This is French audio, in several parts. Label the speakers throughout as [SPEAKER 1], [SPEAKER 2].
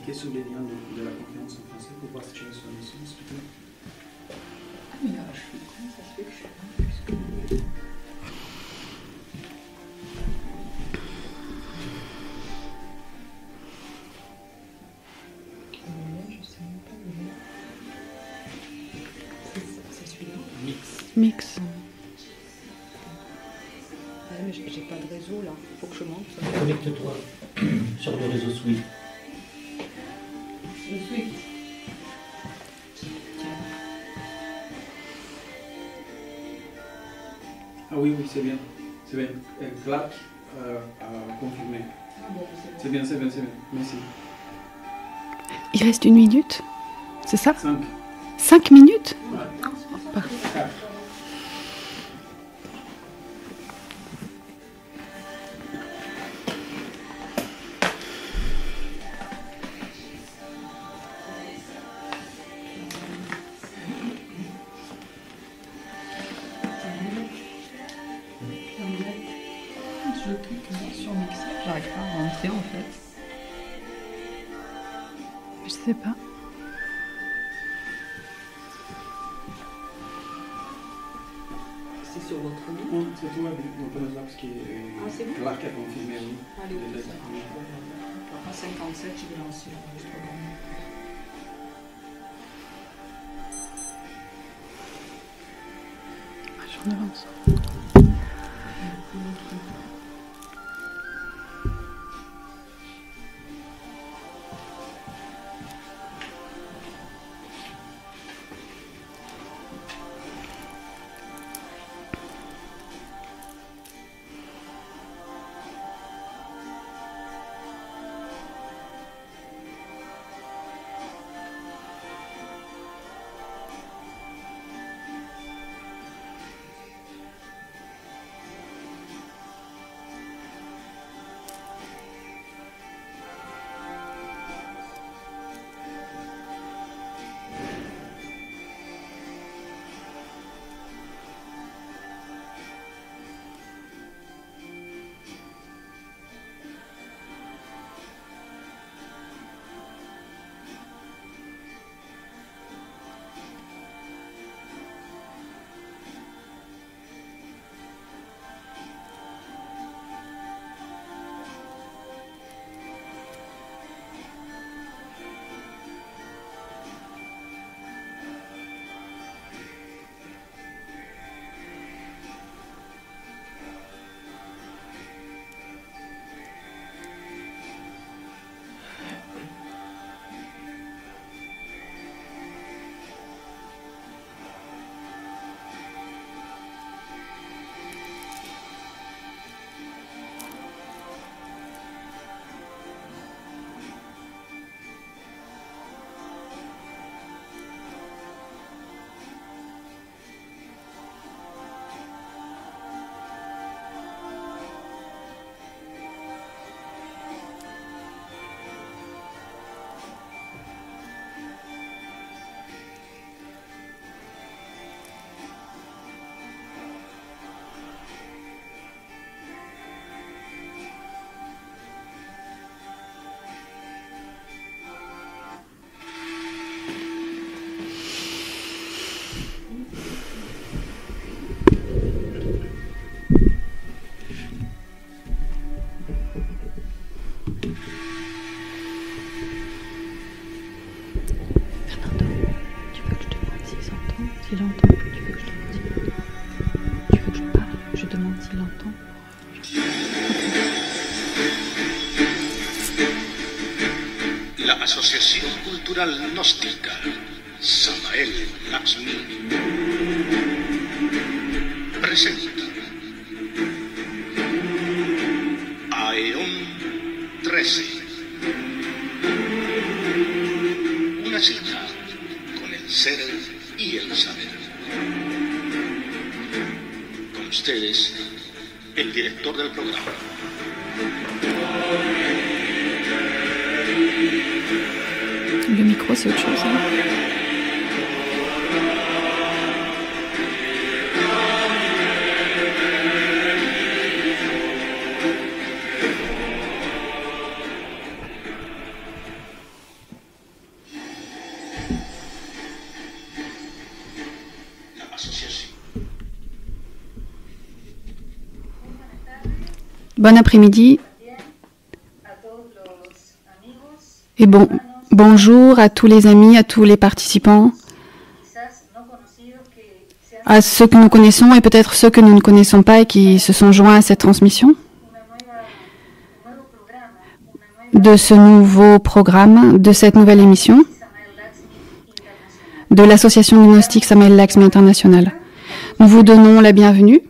[SPEAKER 1] cliquer sur les liens de la conférence en français pour voir si tu reçois le son, s'il te plaît.
[SPEAKER 2] Ah, mais là, je suis con, ça se fait que je suis con.
[SPEAKER 3] Mix.
[SPEAKER 2] Ouais, mais j'ai pas de réseau là, faut que je monte.
[SPEAKER 4] Connecte-toi sur le réseau Swift.
[SPEAKER 2] Le Swift.
[SPEAKER 1] Ah oui, oui, c'est bien. C'est bien. Clark a confirmé. C'est bien, c'est bien, c'est bien. Merci.
[SPEAKER 3] Il reste 1 minute, c'est ça?
[SPEAKER 1] 5.
[SPEAKER 3] 5 minutes?
[SPEAKER 1] Ouais.
[SPEAKER 3] Parfait.
[SPEAKER 2] Je clique sur mixer, j'arrive pas à rentrer en fait.
[SPEAKER 3] Je sais pas.
[SPEAKER 2] C'est sur votre nom.
[SPEAKER 1] Non, c'est toi, parce que
[SPEAKER 2] c'est bon.
[SPEAKER 1] Clark a confirmé. Oui.
[SPEAKER 2] Allez, ok, ça marche. À 57, je vais lancer l'enregistrement.
[SPEAKER 3] J'en avance. S'il entend, tu veux que je demande s'il entend. Tu veux que je parle, je demande s'il entend.
[SPEAKER 5] La Asociación Cultural Gnóstica Samael Laxmi presenta Aeon 13. Una cita con el ser y el saber. Con ustedes, el director del programa.
[SPEAKER 3] Le micro, c'est autre chose. Hein. Bon après-midi et bonjour à tous les amis, à tous les participants, à ceux que nous connaissons et peut-être ceux que nous ne connaissons pas et qui se sont joints à cette transmission de ce nouveau programme, de cette nouvelle émission de l'association gnostique Samael Lakshmi International. Nous vous donnons la bienvenue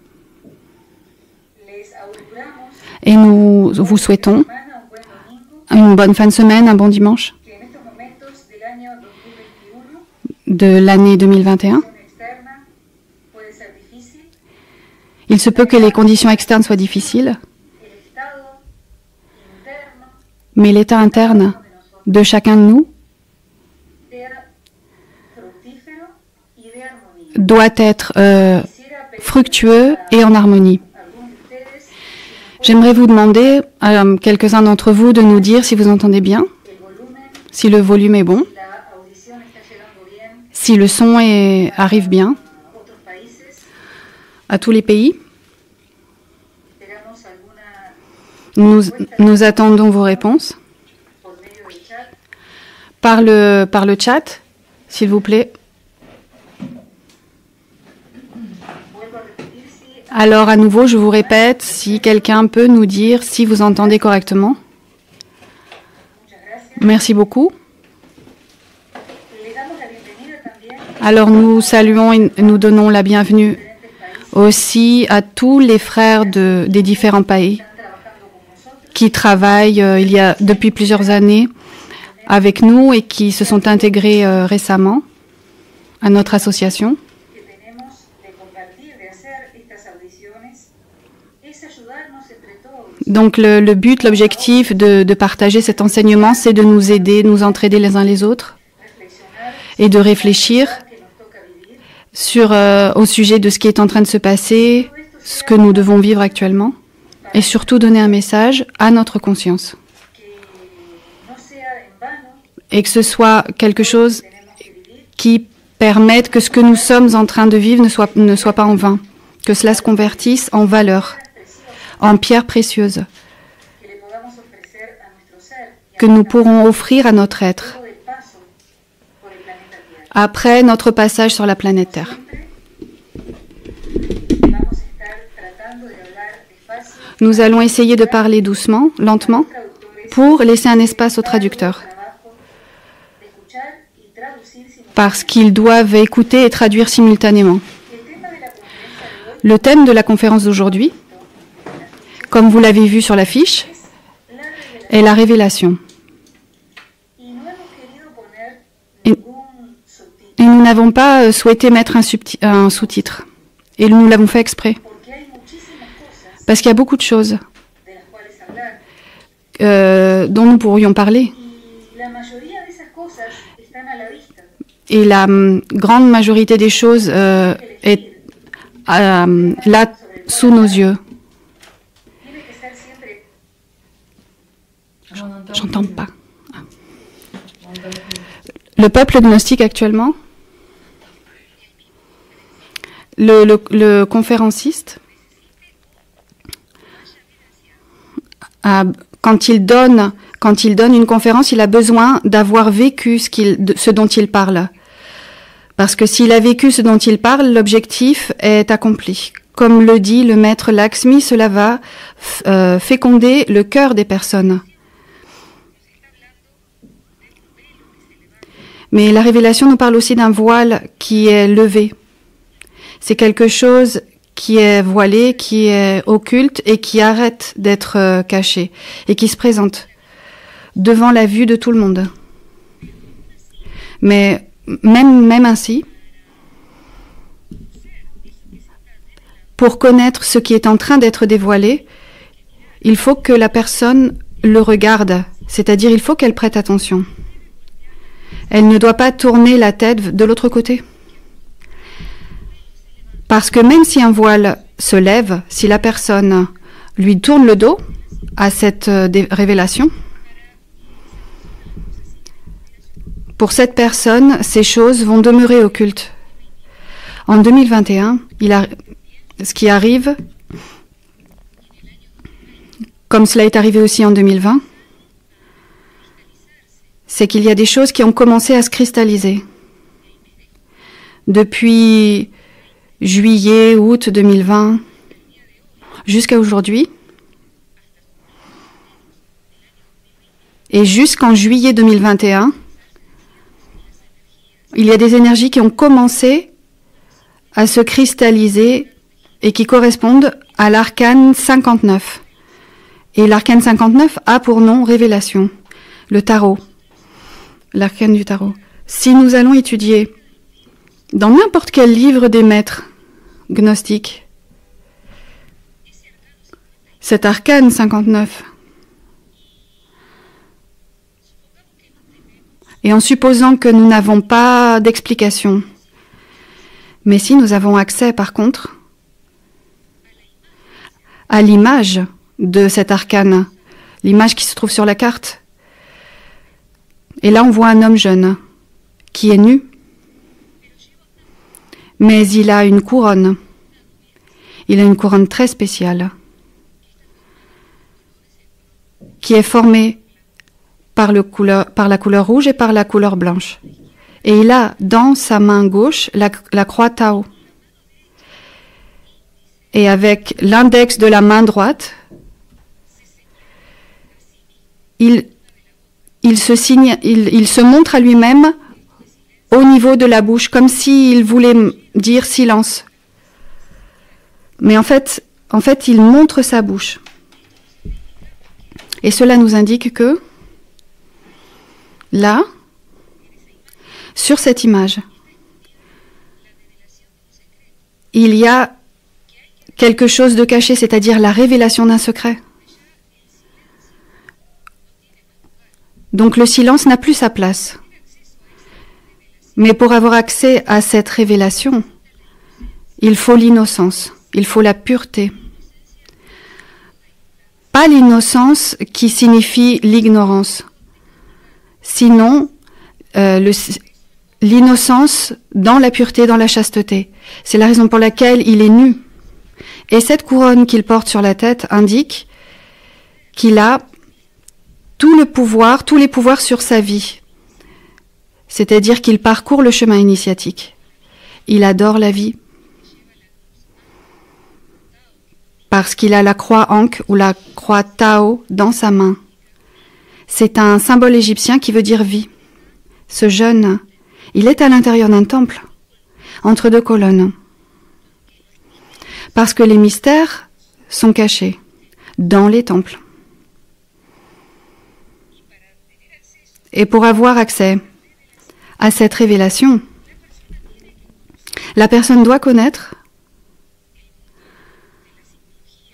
[SPEAKER 3] et nous vous souhaitons une bonne fin de semaine, un bon dimanche de l'année 2021. Il se peut que les conditions externes soient difficiles, mais l'état interne de chacun de nous doit être fructueux et en harmonie. J'aimerais vous demander à quelques-uns d'entre vous de nous dire si vous entendez bien, si le volume est bon, si le son arrive bien à tous les pays. Nous attendons vos réponses par le chat, s'il vous plaît. Alors, à nouveau, je vous répète, si quelqu'un peut nous dire si vous entendez correctement. Merci beaucoup. Alors, nous saluons et nous donnons la bienvenue aussi à tous les frères des différents pays qui travaillent depuis plusieurs années avec nous et qui se sont intégrés récemment à notre association. Donc le but, l'objectif de partager cet enseignement, c'est de nous aider, de nous entraider les uns les autres et de réfléchir au sujet de ce qui est en train de se passer, ce que nous devons vivre actuellement et surtout donner un message à notre conscience. Et que ce soit quelque chose qui permette que ce que nous sommes en train de vivre ne soit pas en vain, que cela se convertisse en valeur, en pierres précieuses, que nous pourrons offrir à notre être après notre passage sur la planète Terre. Nous allons essayer de parler doucement, lentement, pour laisser un espace aux traducteurs, parce qu'ils doivent écouter et traduire simultanément. Le thème de la conférence d'aujourd'hui, comme vous l'avez vu sur l'affiche, est la révélation. Et nous n'avons pas souhaité mettre un sous-titre. Et nous l'avons fait exprès. Parce qu'il y a beaucoup de choses dont nous pourrions parler. Et la grande majorité des choses est là sous nos yeux. J'entends pas. Le peuple gnostique actuellement, le conférenciste, quand il donne une conférence, il a besoin d'avoir vécu ce dont il parle. Parce que s'il a vécu ce dont il parle, l'objectif est accompli. Comme le dit le maître Lakshmi, cela va féconder le cœur des personnes. Mais la révélation nous parle aussi d'un voile qui est levé. C'est quelque chose qui est voilé, qui est occulte et qui arrête d'être caché et qui se présente devant la vue de tout le monde. Mais même ainsi, pour connaître ce qui est en train d'être dévoilé, il faut que la personne le regarde, c'est-à-dire il faut qu'elle prête attention. Elle ne doit pas tourner la tête de l'autre côté. Parce que même si un voile se lève, si la personne lui tourne le dos à cette révélation, pour cette personne, ces choses vont demeurer occultes. En 2021, ce qui arrive, comme cela est arrivé aussi en 2020, c'est qu'il y a des choses qui ont commencé à se cristalliser. Depuis juillet, août 2020, jusqu'à aujourd'hui, et jusqu'en juillet 2021, il y a des énergies qui ont commencé à se cristalliser et qui correspondent à l'arcane 59. Et l'arcane 59 a pour nom révélation, le tarot, l'arcane du tarot. Si nous allons étudier dans n'importe quel livre des maîtres gnostiques cet arcane 59, et en supposant que nous n'avons pas d'explication, mais si nous avons accès par contre à l'image de cet arcane, l'image qui se trouve sur la carte, et là on voit un homme jeune qui est nu, mais il a une couronne. Il a une couronne très spéciale qui est formée par la couleur rouge et par la couleur blanche. Et il a dans sa main gauche la croix Tao. Et avec l'index de la main droite, il se montre à lui-même au niveau de la bouche, comme s'il voulait dire silence. Mais en fait, il montre sa bouche. Et cela nous indique que, là, sur cette image, il y a quelque chose de caché, c'est-à-dire la révélation d'un secret. Donc le silence n'a plus sa place. Mais pour avoir accès à cette révélation, il faut l'innocence, il faut la pureté. Pas l'innocence qui signifie l'ignorance. Sinon, l'innocence dans la pureté, dans la chasteté. C'est la raison pour laquelle il est nu. Et cette couronne qu'il porte sur la tête indique qu'il a tous les pouvoirs sur sa vie. C'est-à-dire qu'il parcourt le chemin initiatique. Il adore la vie. Parce qu'il a la croix Ankh ou la croix Tao dans sa main. C'est un symbole égyptien qui veut dire vie. Ce jeune, il est à l'intérieur d'un temple, entre deux colonnes. Parce que les mystères sont cachés dans les temples. Et pour avoir accès à cette révélation, la personne doit connaître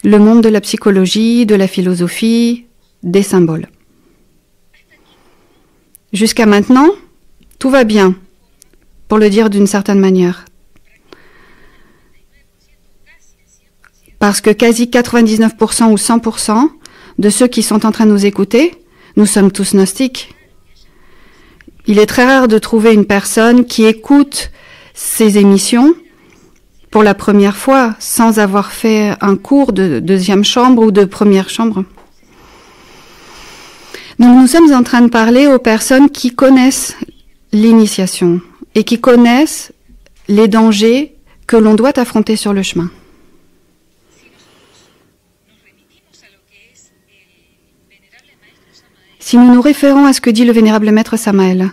[SPEAKER 3] le monde de la psychologie, de la philosophie, des symboles. Jusqu'à maintenant, tout va bien, pour le dire d'une certaine manière. Parce que quasi 99% ou 100% de ceux qui sont en train de nous écouter, nous sommes tous gnostiques. Il est très rare de trouver une personne qui écoute ces émissions pour la première fois sans avoir fait un cours de deuxième chambre ou de première chambre. Donc nous sommes en train de parler aux personnes qui connaissent l'initiation et qui connaissent les dangers que l'on doit affronter sur le chemin. Si nous nous référons à ce que dit le vénérable maître Samael,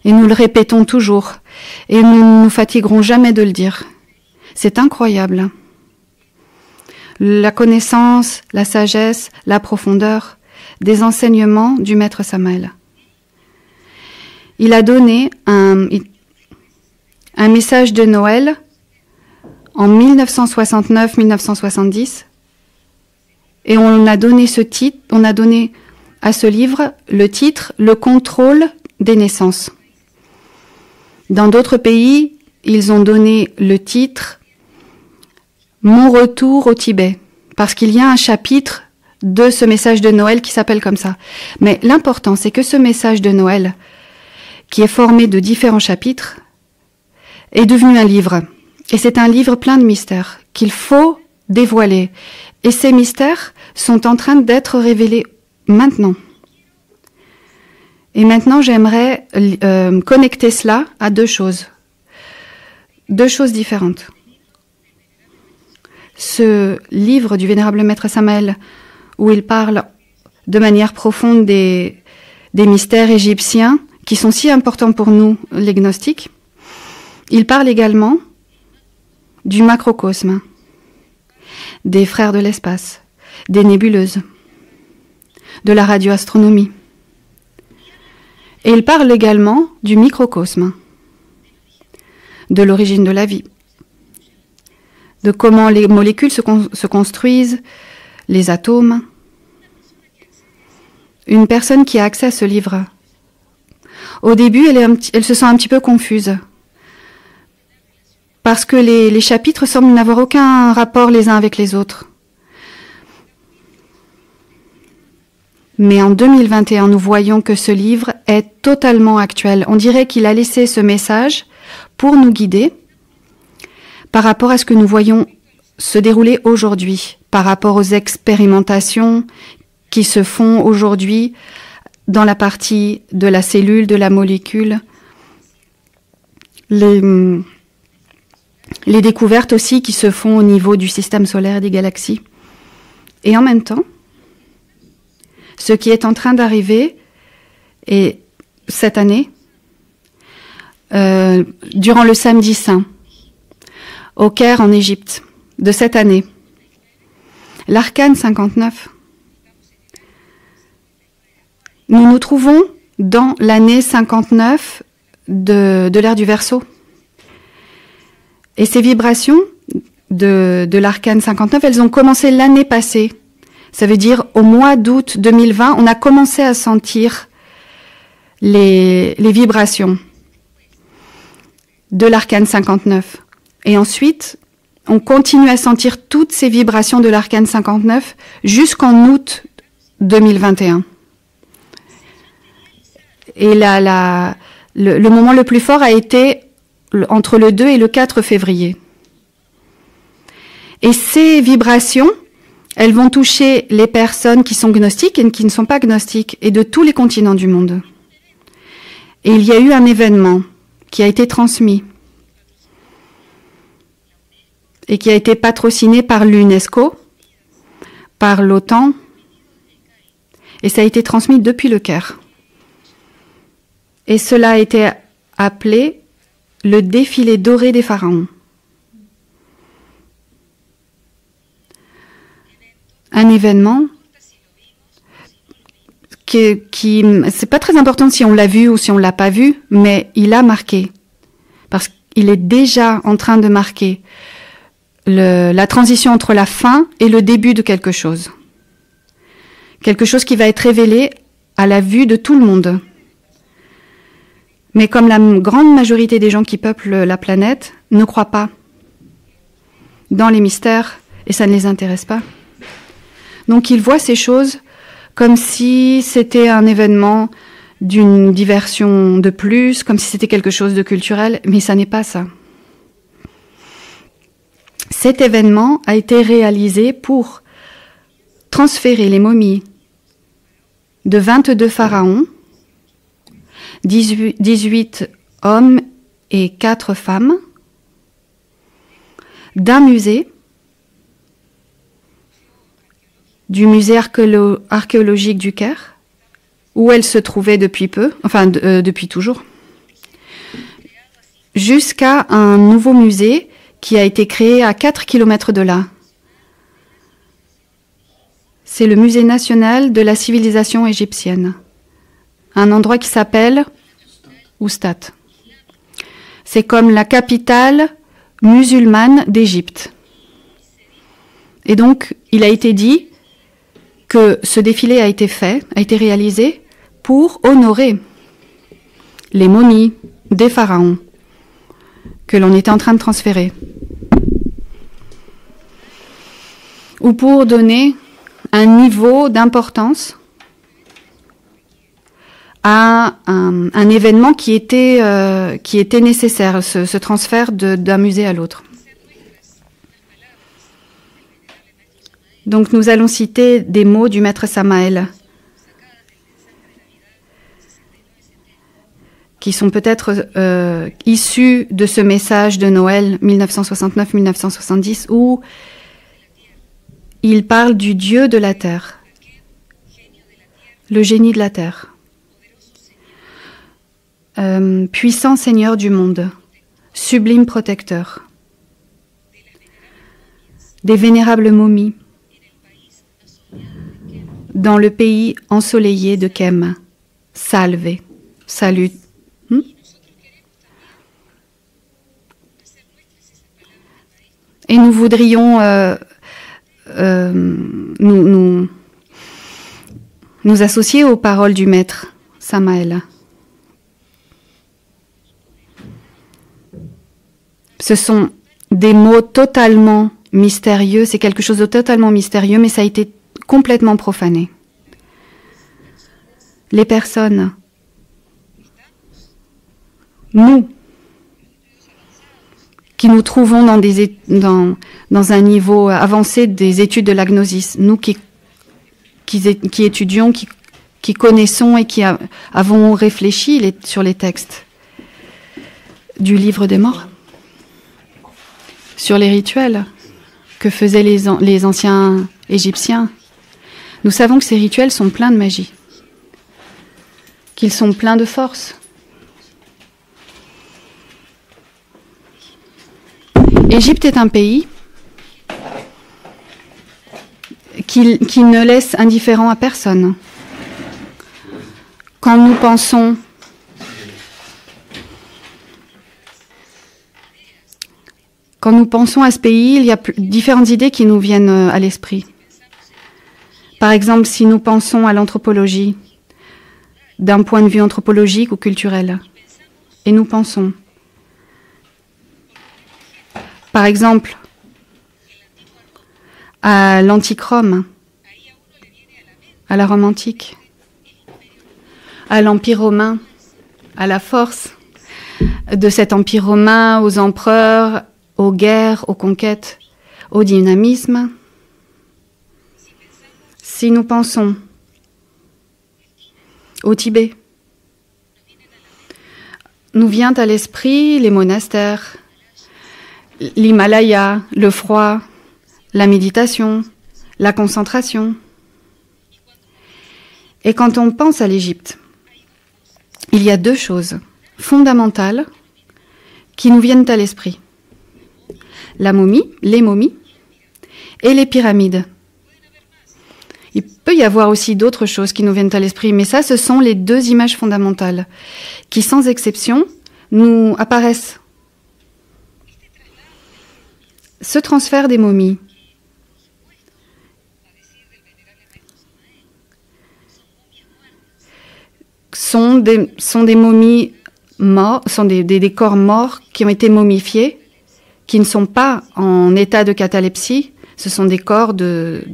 [SPEAKER 3] et nous le répétons toujours, et nous ne nous fatiguerons jamais de le dire, c'est incroyable. La connaissance, la sagesse, la profondeur des enseignements du maître Samael. Il a donné un message de Noël en 1969-1970, et on a donné à ce livre le titre « Le contrôle des naissances ». Dans d'autres pays, ils ont donné le titre « Mon retour au Tibet », parce qu'il y a un chapitre de ce message de Noël qui s'appelle comme ça. Mais l'important, c'est que ce message de Noël, qui est formé de différents chapitres, est devenu un livre. Et c'est un livre plein de mystères qu'il faut dévoilés. Et ces mystères sont en train d'être révélés maintenant. Et maintenant, j'aimerais connecter cela à deux choses différentes. Ce livre du Vénérable Maître Samael, où il parle de manière profonde des mystères égyptiens, qui sont si importants pour nous, les gnostiques, il parle également du macrocosme, des frères de l'espace, des nébuleuses, de la radioastronomie. Et il parle également du microcosme, de l'origine de la vie, de comment les molécules se construisent, les atomes. Une personne qui a accès à ce livre, au début, elle se sent un petit peu confuse, parce que les chapitres semblent n'avoir aucun rapport les uns avec les autres. Mais en 2021, nous voyons que ce livre est totalement actuel. On dirait qu'il a laissé ce message pour nous guider par rapport à ce que nous voyons se dérouler aujourd'hui, par rapport aux expérimentations qui se font aujourd'hui dans la partie de la cellule, de la molécule, les découvertes aussi qui se font au niveau du système solaire et des galaxies. Et en même temps, ce qui est en train d'arriver, et cette année, durant le samedi saint, au Caire en Égypte, de cette année, l'arcane 59, nous nous trouvons dans l'année 59 de l'ère du Verseau. Et ces vibrations de l'arcane 59, elles ont commencé l'année passée. Ça veut dire au mois d'août 2020, on a commencé à sentir les vibrations de l'arcane 59. Et ensuite, on continue à sentir toutes ces vibrations de l'arcane 59 jusqu'en août 2021. Et le moment le plus fort a été entre le 2 et le 4 février. Et ces vibrations, elles vont toucher les personnes qui sont gnostiques et qui ne sont pas gnostiques, et de tous les continents du monde. Et il y a eu un événement qui a été transmis et qui a été patrociné par l'UNESCO, par l'OTAN, et ça a été transmis depuis le Caire. Et cela a été appelé le défilé doré des pharaons. Un événement qui c'est pas très important si on l'a vu ou si on l'a pas vu, mais il a marqué. Parce qu'il est déjà en train de marquer la transition entre la fin et le début de quelque chose. Quelque chose qui va être révélé à la vue de tout le monde. Mais comme la grande majorité des gens qui peuplent la planète ne croient pas dans les mystères et ça ne les intéresse pas, donc ils voient ces choses comme si c'était un événement d'une diversion de plus, comme si c'était quelque chose de culturel, mais ça n'est pas ça. Cet événement a été réalisé pour transférer les momies de 22 pharaons, 18 hommes et 4 femmes, d'un musée, du musée archéologique du Caire, où elle se trouvait depuis peu, enfin depuis toujours, jusqu'à un nouveau musée qui a été créé à 4 km de là. C'est le musée national de la civilisation égyptienne. Un endroit qui s'appelle Oustat. C'est comme la capitale musulmane d'Égypte. Et donc, il a été dit que ce défilé a été réalisé pour honorer les momies des pharaons que l'on était en train de transférer. Ou pour donner un niveau d'importance à un événement qui était nécessaire, ce transfert d'un musée à l'autre. Donc nous allons citer des mots du maître Samael qui sont peut-être issus de ce message de Noël 1969-1970 où il parle du Dieu de la terre, le génie de la terre, puissant Seigneur du monde, sublime protecteur, des vénérables momies dans le pays ensoleillé de Kem, salve, salut. Et nous voudrions nous associer aux paroles du maître Samael. Ce sont des mots totalement mystérieux, c'est quelque chose de totalement mystérieux, mais ça a été complètement profané. Les personnes, nous, qui nous trouvons dans un niveau avancé des études de la gnosis, nous qui étudions, qui connaissons et qui avons réfléchi sur les textes du livre des morts, sur les rituels que faisaient les anciens Égyptiens, nous savons que ces rituels sont pleins de magie, qu'ils sont pleins de force. Égypte est un pays qui ne laisse indifférent à personne. Quand nous pensons à ce pays, il y a différentes idées qui nous viennent à l'esprit. Par exemple, si nous pensons à l'anthropologie, d'un point de vue anthropologique ou culturel, et nous pensons, par exemple, à l'antique Rome, à la Rome antique, à l'Empire romain, à la force de cet Empire romain, aux empereurs, aux guerres, aux conquêtes, au dynamisme. Si nous pensons au Tibet, nous vient à l'esprit les monastères, l'Himalaya, le froid, la méditation, la concentration. Et quand on pense à l'Égypte, il y a deux choses fondamentales qui nous viennent à l'esprit. La momie, les momies et les pyramides. Il peut y avoir aussi d'autres choses qui nous viennent à l'esprit, mais ça, ce sont les deux images fondamentales qui, sans exception, nous apparaissent. Ce transfert des momies sont des momies morts, sont des corps morts qui ont été momifiés, qui ne sont pas en état de catalepsie. Ce sont des corps de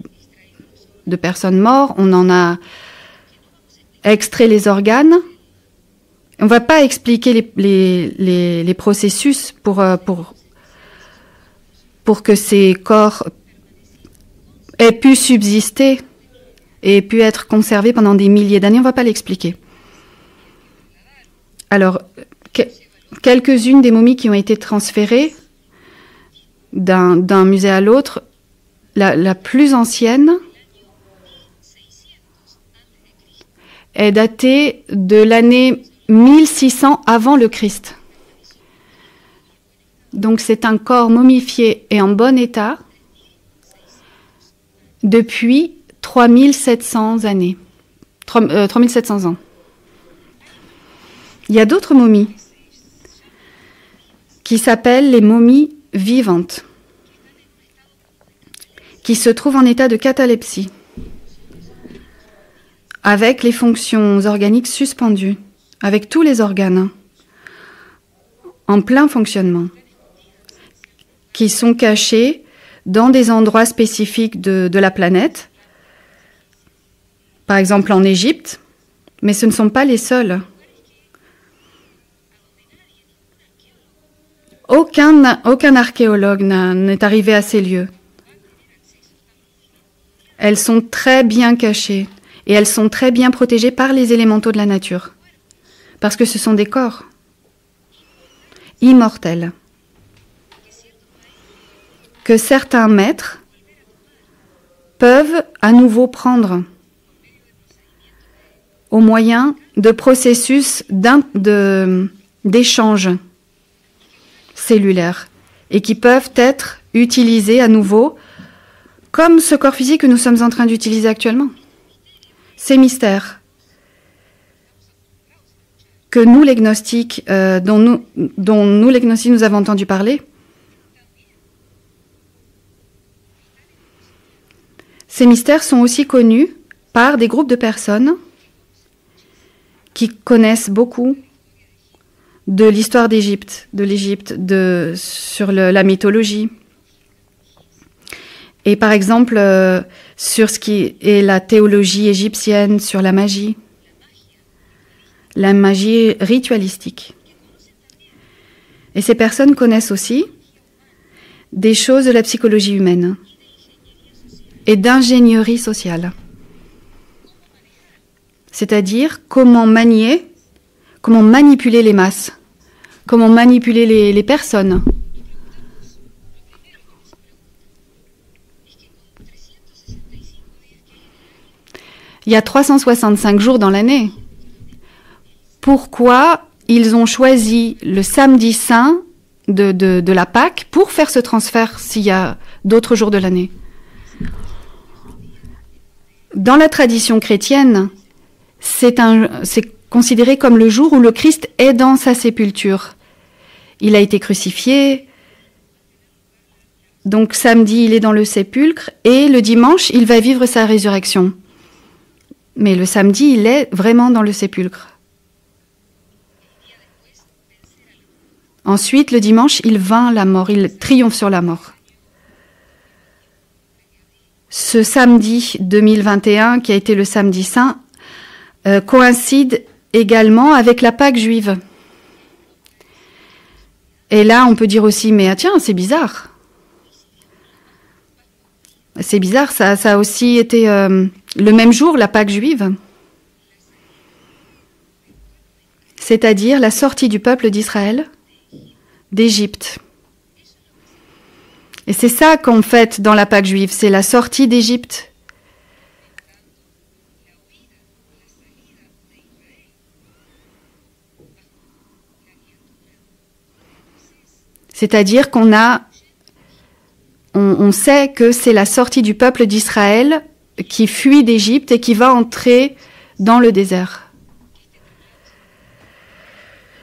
[SPEAKER 3] personnes mortes. On en a extrait les organes. On ne va pas expliquer les processus pour que ces corps aient pu subsister et pu être conservés pendant des milliers d'années. On ne va pas l'expliquer. Alors, quelques-unes des momies qui ont été transférées d'un musée à l'autre, la plus ancienne est datée de l'année 1600 avant le Christ. Donc c'est un corps momifié et en bon état depuis 3700 années. 3700 ans. Il y a d'autres momies qui s'appellent les momies vivantes, qui se trouvent en état de catalepsie, avec les fonctions organiques suspendues, avec tous les organes en plein fonctionnement, qui sont cachés dans des endroits spécifiques de la planète, par exemple en Égypte, mais ce ne sont pas les seuls. Aucun archéologue n'est arrivé à ces lieux. elles sont très bien cachées et elles sont très bien protégées par les élémentaux de la nature. Parce que ce sont des corps immortels que certains maîtres peuvent à nouveau prendre au moyen de processus d'échange cellulaire et qui peuvent être utilisés à nouveau comme ce corps physique que nous sommes en train d'utiliser actuellement. Ces mystères que nous, les gnostiques, dont nous, les gnostiques, nous avons entendu parler, ces mystères sont aussi connus par des groupes de personnes qui connaissent beaucoup de l'histoire d'Égypte, sur la mythologie. Et par exemple, sur ce qui est la théologie égyptienne, sur la magie ritualistique. Et ces personnes connaissent aussi des choses de la psychologie humaine et d'ingénierie sociale. C'est-à-dire comment manipuler les masses, comment manipuler les personnes. Il y a 365 jours dans l'année. Pourquoi ils ont choisi le samedi saint de la Pâque pour faire ce transfert s'il y a d'autres jours de l'année? Dans la tradition chrétienne, c'est considéré comme le jour où le Christ est dans sa sépulture. Il a été crucifié, donc samedi il est dans le sépulcre et le dimanche il va vivre sa résurrection. Mais le samedi il est vraiment dans le sépulcre. Ensuite le dimanche il vainc la mort, il triomphe sur la mort. Ce samedi 2021 qui a été le samedi saint coïncide également avec la Pâque juive. Et là, on peut dire aussi, mais tiens, c'est bizarre. C'est bizarre, ça a aussi été le même jour, la Pâque juive. C'est-à-dire la sortie du peuple d'Israël d'Égypte. Et c'est ça qu'on fête dans la Pâque juive, c'est la sortie d'Égypte. C'est-à-dire on sait que c'est la sortie du peuple d'Israël qui fuit d'Égypte et qui va entrer dans le désert.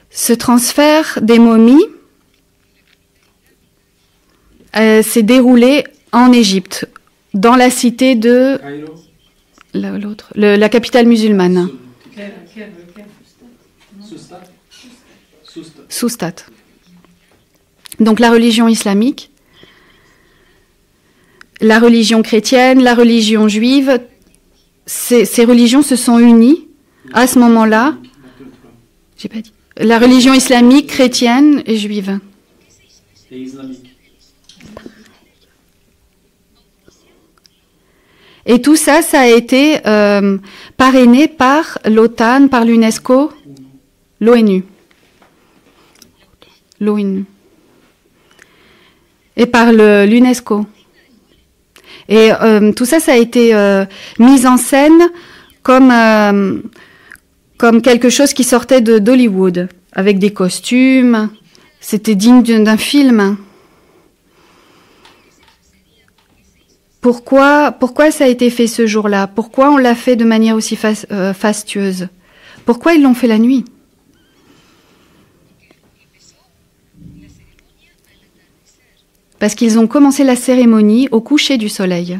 [SPEAKER 3] Ce transfert des momies s'est déroulé en Égypte, dans la cité de la capitale musulmane. Soustat. Donc la religion islamique, la religion chrétienne, la religion juive, ces religions se sont unies à ce moment-là. J'ai pas dit. La religion islamique, chrétienne et juive.
[SPEAKER 1] Et islamique.
[SPEAKER 3] Et tout ça, ça a été parrainé par l'OTAN, par l'UNESCO, l'ONU. Et par l'UNESCO. Et tout ça, ça a été mis en scène comme quelque chose qui sortait d'Hollywood, avec des costumes. C'était digne d'un film. Pourquoi ça a été fait ce jour-là? Pourquoi on l'a fait de manière aussi fastueuse? Pourquoi ils l'ont fait la nuit? Parce qu'ils ont commencé la cérémonie au coucher du soleil.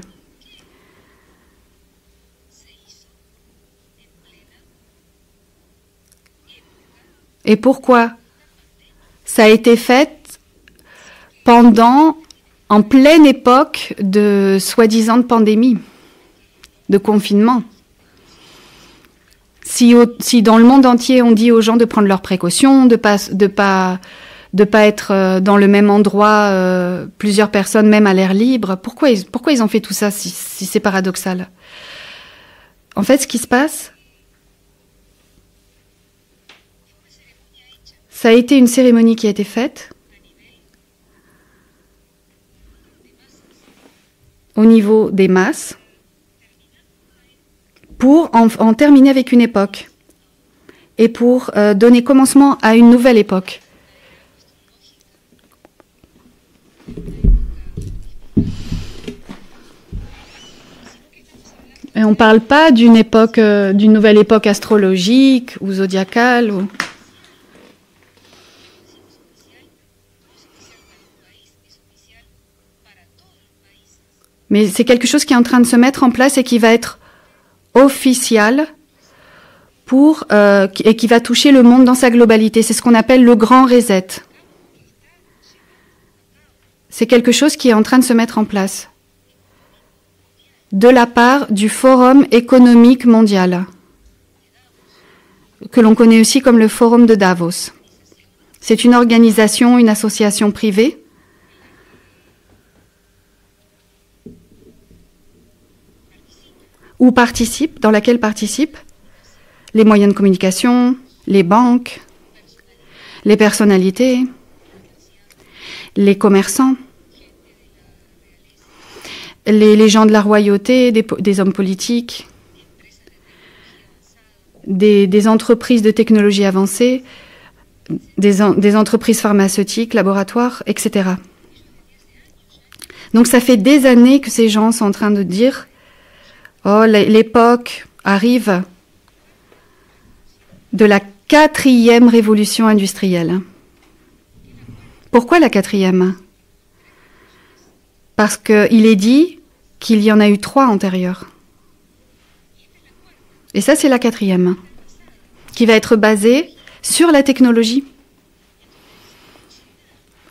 [SPEAKER 3] Et pourquoi ça a été fait en pleine époque de soi-disant pandémie, de confinement? Si dans le monde entier on dit aux gens de prendre leurs précautions, de pas de ne pas être dans le même endroit, plusieurs personnes, même à l'air libre. Pourquoi ils ont fait tout ça si c'est paradoxal? En fait, ce qui se passe, ça a été une cérémonie qui a été faite au niveau des masses pour en terminer avec une époque et pour donner commencement à une nouvelle époque. Et on ne parle pas d'une époque, d'une nouvelle époque astrologique ou zodiacale. Mais c'est quelque chose qui est en train de se mettre en place et qui va être officiel et qui va toucher le monde dans sa globalité. C'est ce qu'on appelle le grand reset. C'est quelque chose qui est en train de se mettre en place de la part du Forum économique mondial, que l'on connaît aussi comme le Forum de Davos. C'est une organisation, une association privée dans laquelle participent les moyens de communication, les banques, les personnalités, les commerçants, les gens de la royauté, des hommes politiques, des entreprises de technologie avancée, des entreprises pharmaceutiques, laboratoires, etc. Donc ça fait des années que ces gens sont en train de dire « Oh, l'époque arrive de la 4e révolution industrielle ». Pourquoi la 4e ? Parce qu'il est dit qu'il y en a eu 3 antérieures. Et ça, c'est la 4e, qui va être basée sur la technologie,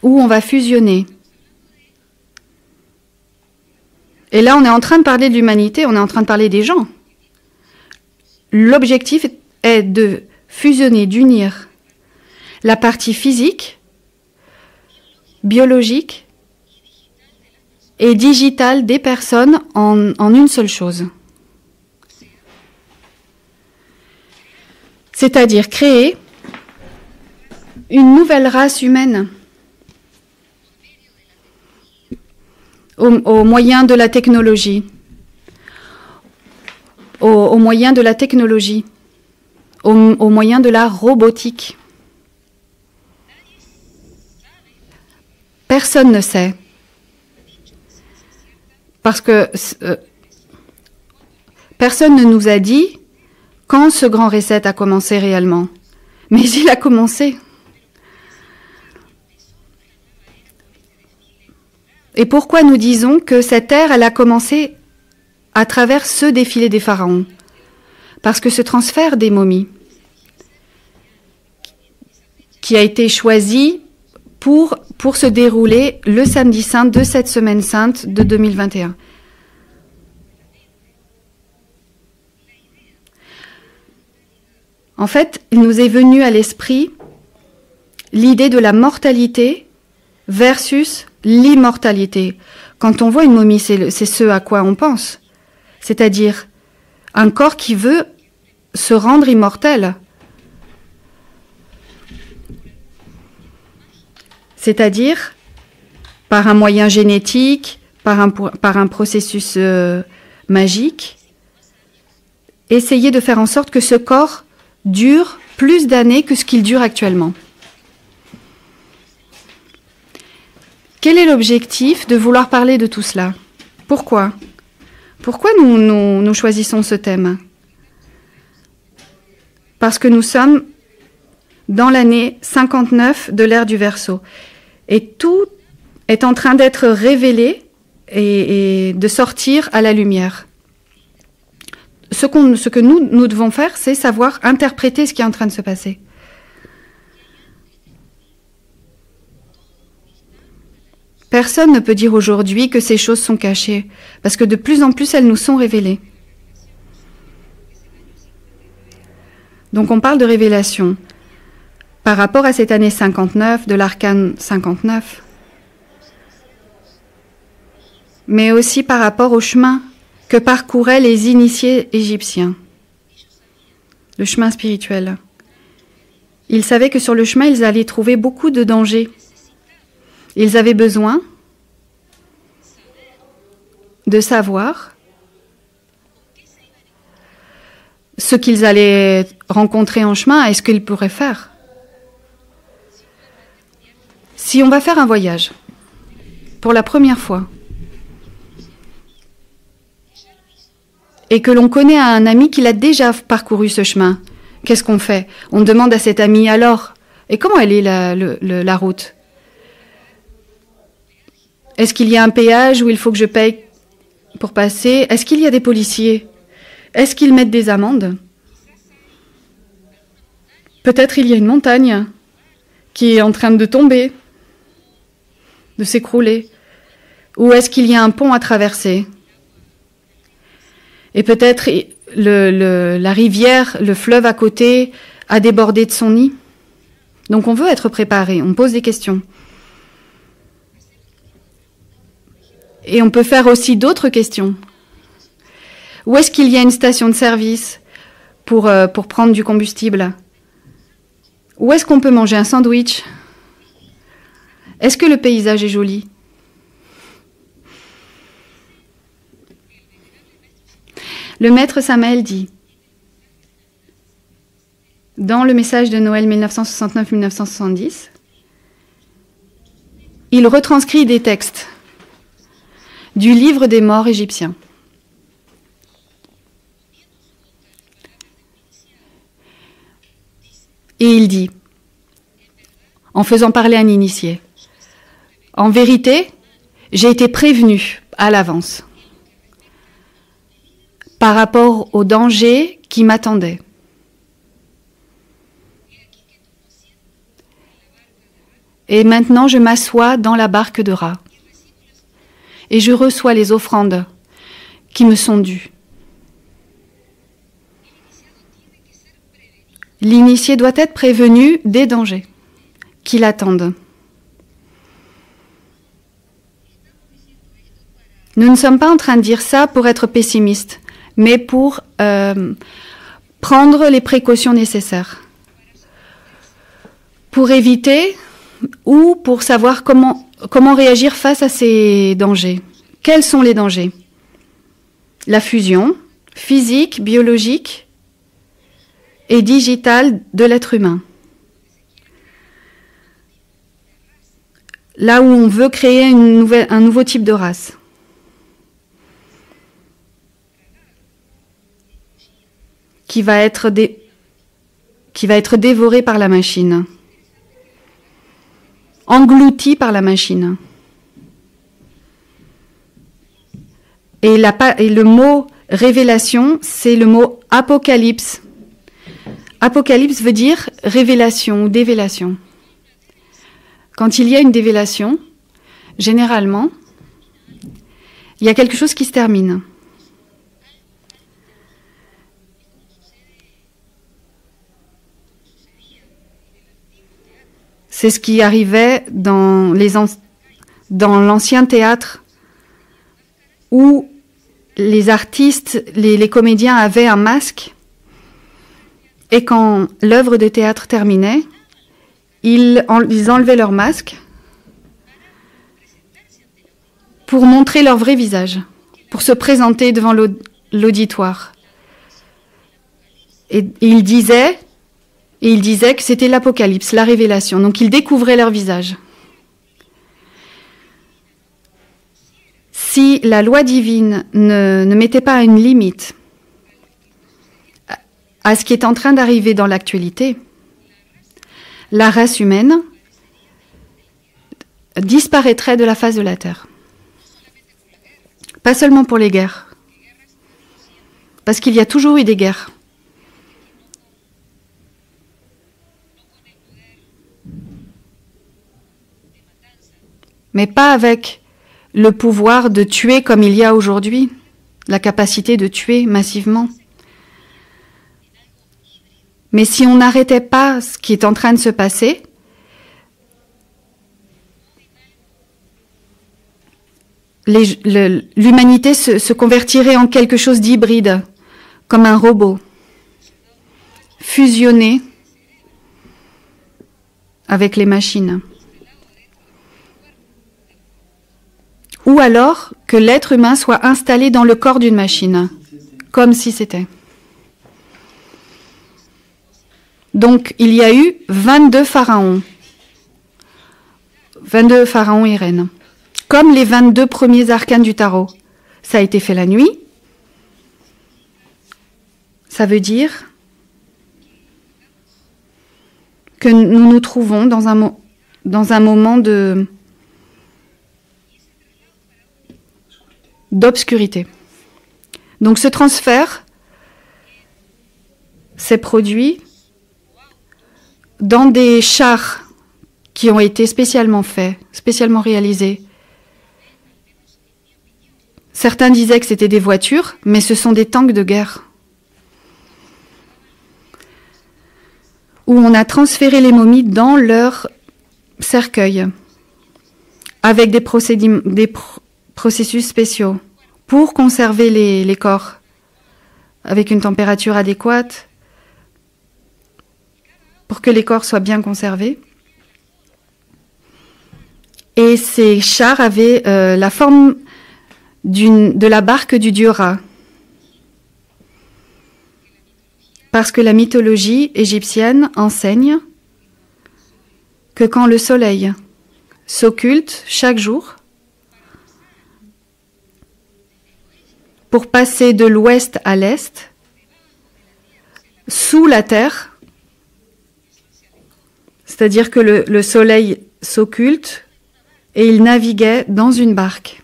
[SPEAKER 3] où on va fusionner. Et là, on est en train de parler de l'humanité, on est en train de parler des gens. L'objectif est de fusionner, d'unir la partie physique, biologique et digitale des personnes en une seule chose. C'est-à-dire créer une nouvelle race humaine au moyen de la technologie, au moyen de la technologie, au moyen de la robotique. Personne ne sait. Parce que personne ne nous a dit quand ce grand reset a commencé réellement. Mais il a commencé. Et pourquoi nous disons que cette ère, elle a commencé à travers ce défilé des pharaons? Parce que ce transfert des momies, qui a été choisi pour se dérouler le samedi saint de cette semaine sainte de 2021. En fait, il nous est venu à l'esprit l'idée de la mortalité versus l'immortalité. Quand on voit une momie, c'est ce à quoi on pense. C'est-à-dire un corps qui veut se rendre immortel. C'est-à-dire par un moyen génétique, par un processus magique, essayer de faire en sorte que ce corps dure plus d'années que ce qu'il dure actuellement. Quel est l'objectif de vouloir parler de tout cela? Pourquoi? Pourquoi nous choisissons ce thème? Parce que nous sommes dans l'année 59 de l'ère du Verseau. Et tout est en train d'être révélé et de sortir à la lumière. Ce que nous devons faire, c'est savoir interpréter ce qui est en train de se passer. Personne ne peut dire aujourd'hui que ces choses sont cachées, parce que de plus en plus, elles nous sont révélées. Donc on parle de révélation. par rapport à cette année 59 de l'arcane 59, mais aussi par rapport au chemin que parcouraient les initiés égyptiens, le chemin spirituel. Ils savaient que sur le chemin, ils allaient trouver beaucoup de dangers. Ils avaient besoin de savoir ce qu'ils allaient rencontrer en chemin et ce qu'ils pourraient faire. Si on va faire un voyage pour la première fois et que l'on connaît un ami qui l'a déjà parcouru ce chemin, qu'est-ce qu'on fait? On demande à cet ami, alors, et comment elle est la route? Est-ce qu'il y a un péage où il faut que je paye pour passer? Est-ce qu'il y a des policiers? Est-ce qu'ils mettent des amendes? Peut-être il y a une montagne qui est en train de tomber, de s'écrouler. Ou est-ce qu'il y a un pont à traverser? Et peut-être la rivière, le fleuve à côté a débordé de son nid. Donc on veut être préparé, on pose des questions. Et on peut faire aussi d'autres questions. Où est-ce qu'il y a une station de service pour prendre du combustible? Où est-ce qu'on peut manger un sandwich? Est-ce que le paysage est joli? Le maître Samael dit, dans le message de Noël 1969-1970, il retranscrit des textes du livre des morts égyptiens. Et il dit, en faisant parler un initié, « En vérité, j'ai été prévenu à l'avance par rapport au danger qui m'attendait. Et maintenant, je m'assois dans la barque de Ra et je reçois les offrandes qui me sont dues. L'initié doit être prévenu des dangers qui l'attendent. Nous ne sommes pas en train de dire ça pour être pessimistes, mais pour prendre les précautions nécessaires, pour éviter ou pour savoir comment réagir face à ces dangers. Quels sont les dangers? La fusion physique, biologique et digitale de l'être humain. Là où on veut créer un nouveau type de race. Qui va être dévoré par la machine, englouti par la machine. Et le mot révélation, c'est le mot apocalypse. Apocalypse veut dire révélation ou dévélation. Quand il y a une dévélation, généralement, il y a quelque chose qui se termine. C'est ce qui arrivait dans l'ancien théâtre où les artistes, les comédiens avaient un masque et quand l'œuvre de théâtre terminait, ils enlevaient leur masque pour montrer leur vrai visage, pour se présenter devant l'auditoire. Et ils disaient que c'était l'Apocalypse, la révélation. Donc ils découvraient leur visage. Si la loi divine ne mettait pas une limite à ce qui est en train d'arriver dans l'actualité, la race humaine disparaîtrait de la face de la Terre. Pas seulement pour les guerres, parce qu'il y a toujours eu des guerres. Mais pas avec le pouvoir de tuer comme il y a aujourd'hui, la capacité de tuer massivement, Mais si on n'arrêtait pas ce qui est en train de se passer, l'humanité se convertirait en quelque chose d'hybride, comme un robot, fusionné avec les machines. Ou alors que l'être humain soit installé dans le corps d'une machine, comme si c'était. Donc, il y a eu 22 pharaons et reines, comme les 22 premiers arcanes du tarot. Ça a été fait la nuit. Ça veut dire que nous nous trouvons dans un moment d'obscurité. Donc ce transfert s'est produit dans des chars qui ont été spécialement faits, spécialement réalisés. Certains disaient que c'était des voitures, mais ce sont des tanks de guerre, où on a transféré les momies dans leur cercueil, avec des processus spéciaux, pour conserver les corps, avec une température adéquate, pour que les corps soient bien conservés. Et ces chars avaient la forme de la barque du dieu Ra. Parce que la mythologie égyptienne enseigne que quand le soleil s'occulte chaque jour pour passer de l'ouest à l'est, sous la terre, c'est-à-dire que le soleil s'occulte et il naviguait dans une barque,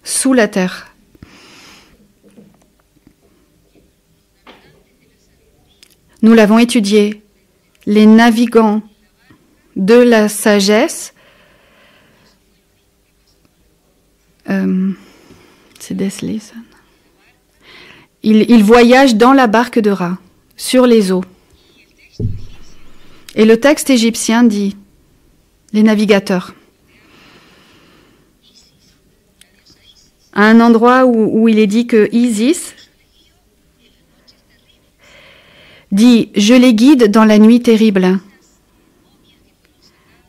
[SPEAKER 3] sous la terre. Nous l'avons étudié. Les navigants de la sagesse, c'est Deslison. Ils voyagent dans la barque de Ra, sur les eaux. Et le texte égyptien dit, les navigateurs, à un endroit où il est dit que Isis dit « Je les guide dans la nuit terrible ».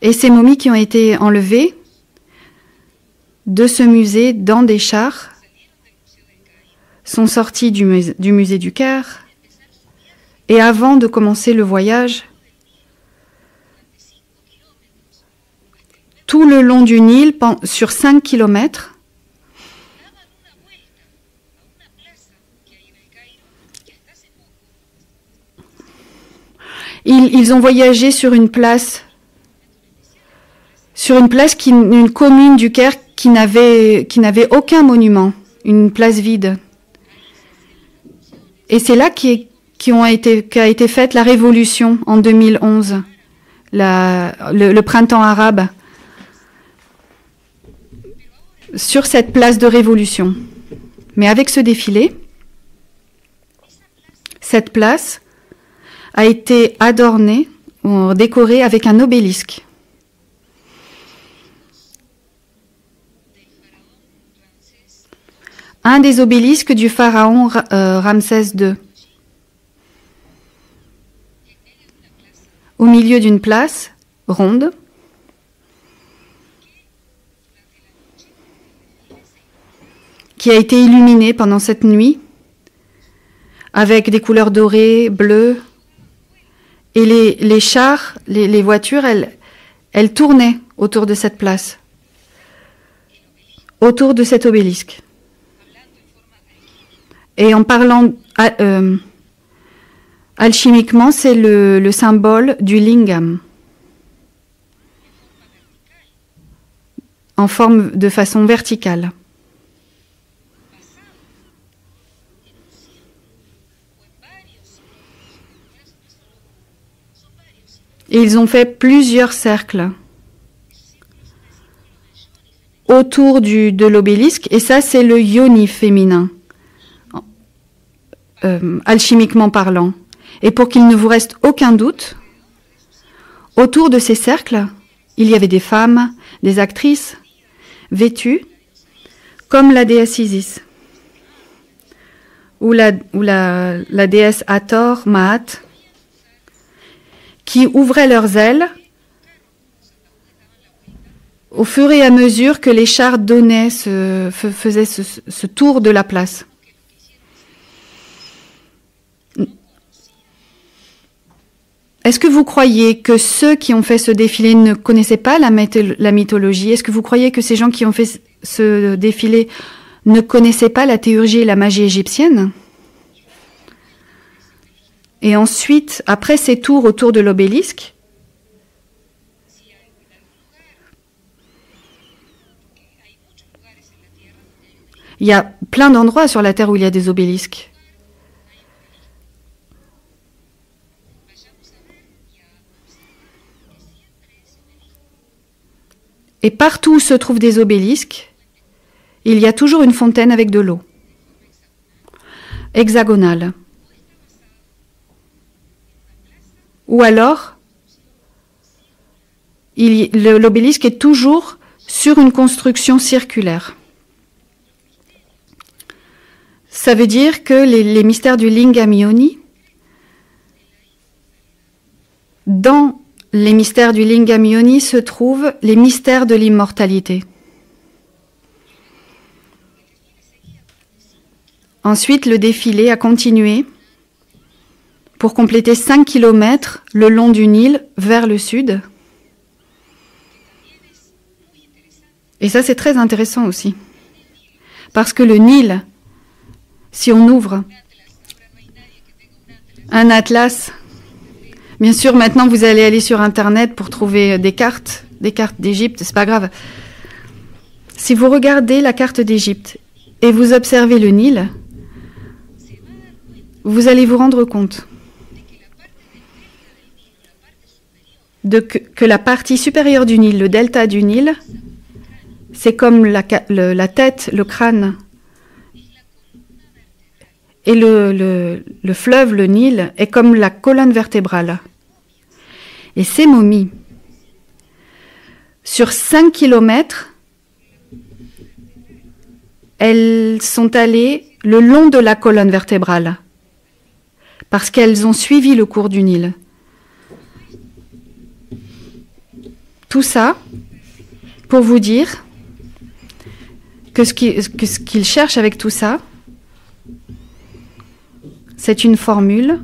[SPEAKER 3] Et ces momies qui ont été enlevées de ce musée dans des chars sont sorties du musée du Caire. Et avant de commencer le voyage, tout le long du Nil, sur 5 kilomètres, ils ont voyagé sur une place une commune du Caire qui n'avait aucun monument, une place vide. Et c'est là qu'a été faite la révolution en 2011, le printemps arabe, sur cette place de révolution. Mais avec ce défilé, cette place a été adornée, ou décorée avec un obélisque. Un des obélisques du pharaon Ramsès II. Au milieu d'une place ronde, qui a été illuminée pendant cette nuit avec des couleurs dorées, bleues. Et les chars, les voitures, elles tournaient autour de cette place, autour de cet obélisque. Et en parlant alchimiquement, c'est le symbole du lingam, en forme de façon verticale. Et ils ont fait plusieurs cercles autour de l'obélisque, et ça c'est le yoni féminin, alchimiquement parlant. Et pour qu'il ne vous reste aucun doute, autour de ces cercles, il y avait des femmes, des actrices, vêtues comme la déesse Isis, ou la déesse Hathor, Maat, qui ouvraient leurs ailes au fur et à mesure que les chars faisaient ce tour de la place. Est-ce que vous croyez que ceux qui ont fait ce défilé ne connaissaient pas la mythologie? Est-ce que vous croyez que ces gens qui ont fait ce défilé ne connaissaient pas la théurgie et la magie égyptienne? Et ensuite, après ces tours autour de l'obélisque, il y a plein d'endroits sur la Terre où il y a des obélisques. Et partout où se trouvent des obélisques, il y a toujours une fontaine avec de l'eau, hexagonale. Ou alors, l'obélisque est toujours sur une construction circulaire. Ça veut dire que les mystères du Lingam Yoni, dans les mystères du Lingam Yoni se trouvent les mystères de l'immortalité. Ensuite, le défilé a continué pour compléter 5 km le long du Nil vers le sud. Et ça, c'est très intéressant aussi. Parce que le Nil, si on ouvre un atlas, bien sûr, maintenant vous allez aller sur Internet pour trouver des cartes d'Égypte, c'est pas grave. Si vous regardez la carte d'Égypte et vous observez le Nil, vous allez vous rendre compte que la partie supérieure du Nil, le delta du Nil, c'est comme la tête, le crâne. Et le fleuve, le Nil, est comme la colonne vertébrale. Et ces momies, sur 5 km, elles sont allées le long de la colonne vertébrale, parce qu'elles ont suivi le cours du Nil. Tout ça pour vous dire que ce qu'ils cherchent avec tout ça, c'est une formule,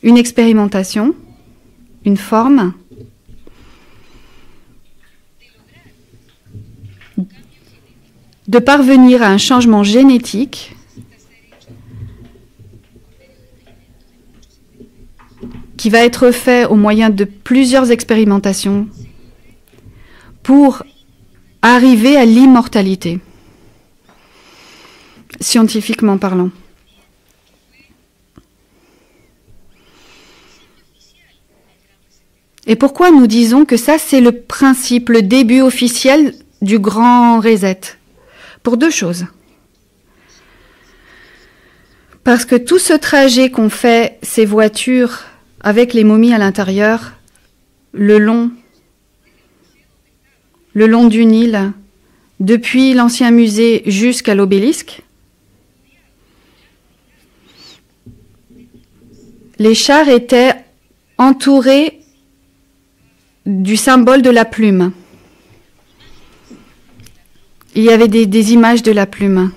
[SPEAKER 3] une expérimentation, une forme de parvenir à un changement génétique qui va être fait au moyen de plusieurs expérimentations pour arriver à l'immortalité, scientifiquement parlant. Et pourquoi nous disons que ça, c'est le principe, le début officiel du grand reset? Pour deux choses. Parce que tout ce trajet qu'ont fait ces voitures avec les momies à l'intérieur, le long du Nil, depuis l'ancien musée jusqu'à l'obélisque, les chars étaient entourés du symbole de la plume. Il y avait des images de la plume,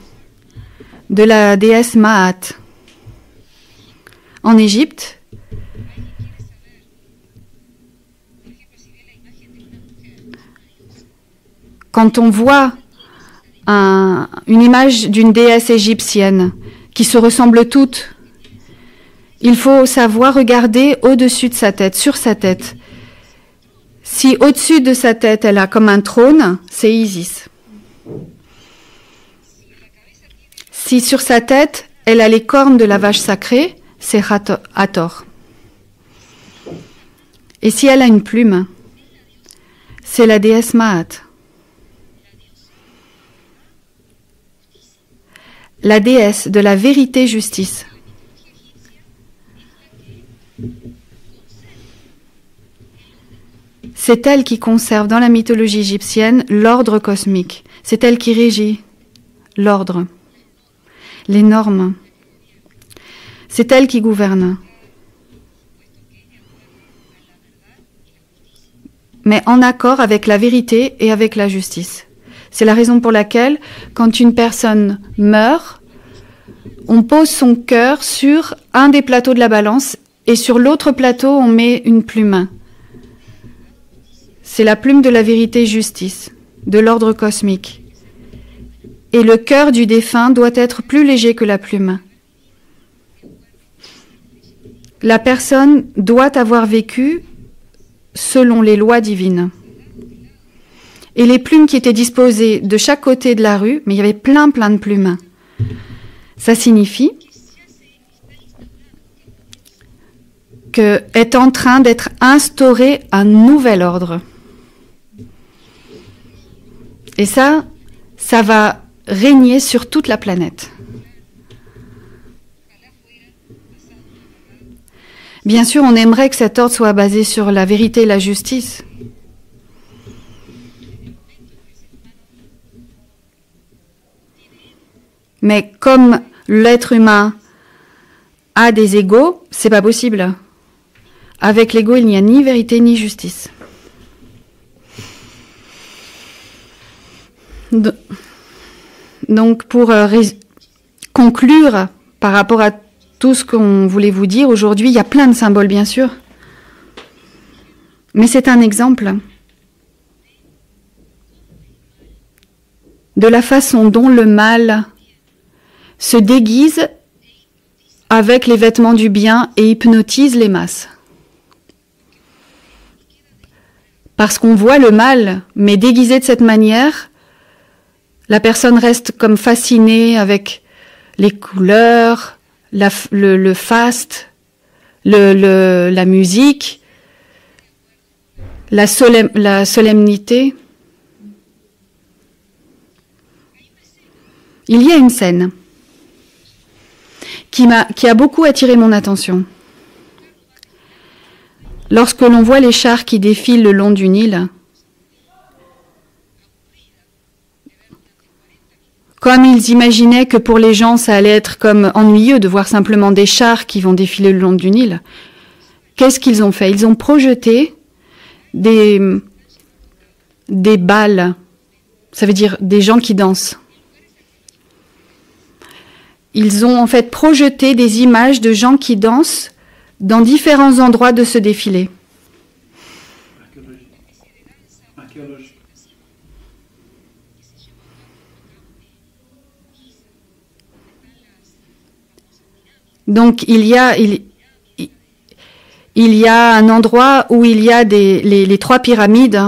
[SPEAKER 3] de la déesse Maat. En Égypte, quand on voit une image d'une déesse égyptienne qui se ressemblent toutes, il faut savoir regarder au-dessus de sa tête, sur sa tête. Si au-dessus de sa tête, elle a comme un trône, c'est Isis. Si sur sa tête, elle a les cornes de la vache sacrée, c'est Hathor. Et si elle a une plume, c'est la déesse Maat. La déesse de la vérité justice. C'est elle qui conserve dans la mythologie égyptienne l'ordre cosmique. C'est elle qui régit l'ordre, les normes. C'est elle qui gouverne. Mais en accord avec la vérité et avec la justice. C'est la raison pour laquelle, quand une personne meurt, on pose son cœur sur un des plateaux de la balance et sur l'autre plateau, on met une plume. C'est la plume de la vérité et justice, de l'ordre cosmique. Et le cœur du défunt doit être plus léger que la plume. La personne doit avoir vécu selon les lois divines. Et les plumes qui étaient disposées de chaque côté de la rue, mais il y avait plein de plumes. Ça signifie qu'est en train d'être instauré un nouvel ordre. Et ça va régner sur toute la planète. Bien sûr, on aimerait que cet ordre soit basé sur la vérité et la justice. Mais comme l'être humain a des égos, c'est pas possible. Avec l'ego, il n'y a ni vérité ni justice. Donc, pour conclure par rapport à tout ce qu'on voulait vous dire aujourd'hui, il y a plein de symboles, bien sûr. Mais c'est un exemple de la façon dont le mal se déguise avec les vêtements du bien et hypnotise les masses. Parce qu'on voit le mal, mais déguisé de cette manière, la personne reste comme fascinée avec les couleurs, le faste, la musique, la solennité. Il y a une scène qui a beaucoup attiré mon attention. Lorsque l'on voit les chars qui défilent le long du Nil, comme ils imaginaient que pour les gens, ça allait être comme ennuyeux de voir simplement des chars qui vont défiler le long du Nil, qu'est-ce qu'ils ont fait? Ils ont projeté des balles, ça veut dire des gens qui dansent. Ils ont en fait projeté des images de gens qui dansent dans différents endroits de ce défilé.
[SPEAKER 1] Archéologie.
[SPEAKER 3] Donc il y a un endroit où il y a les trois pyramides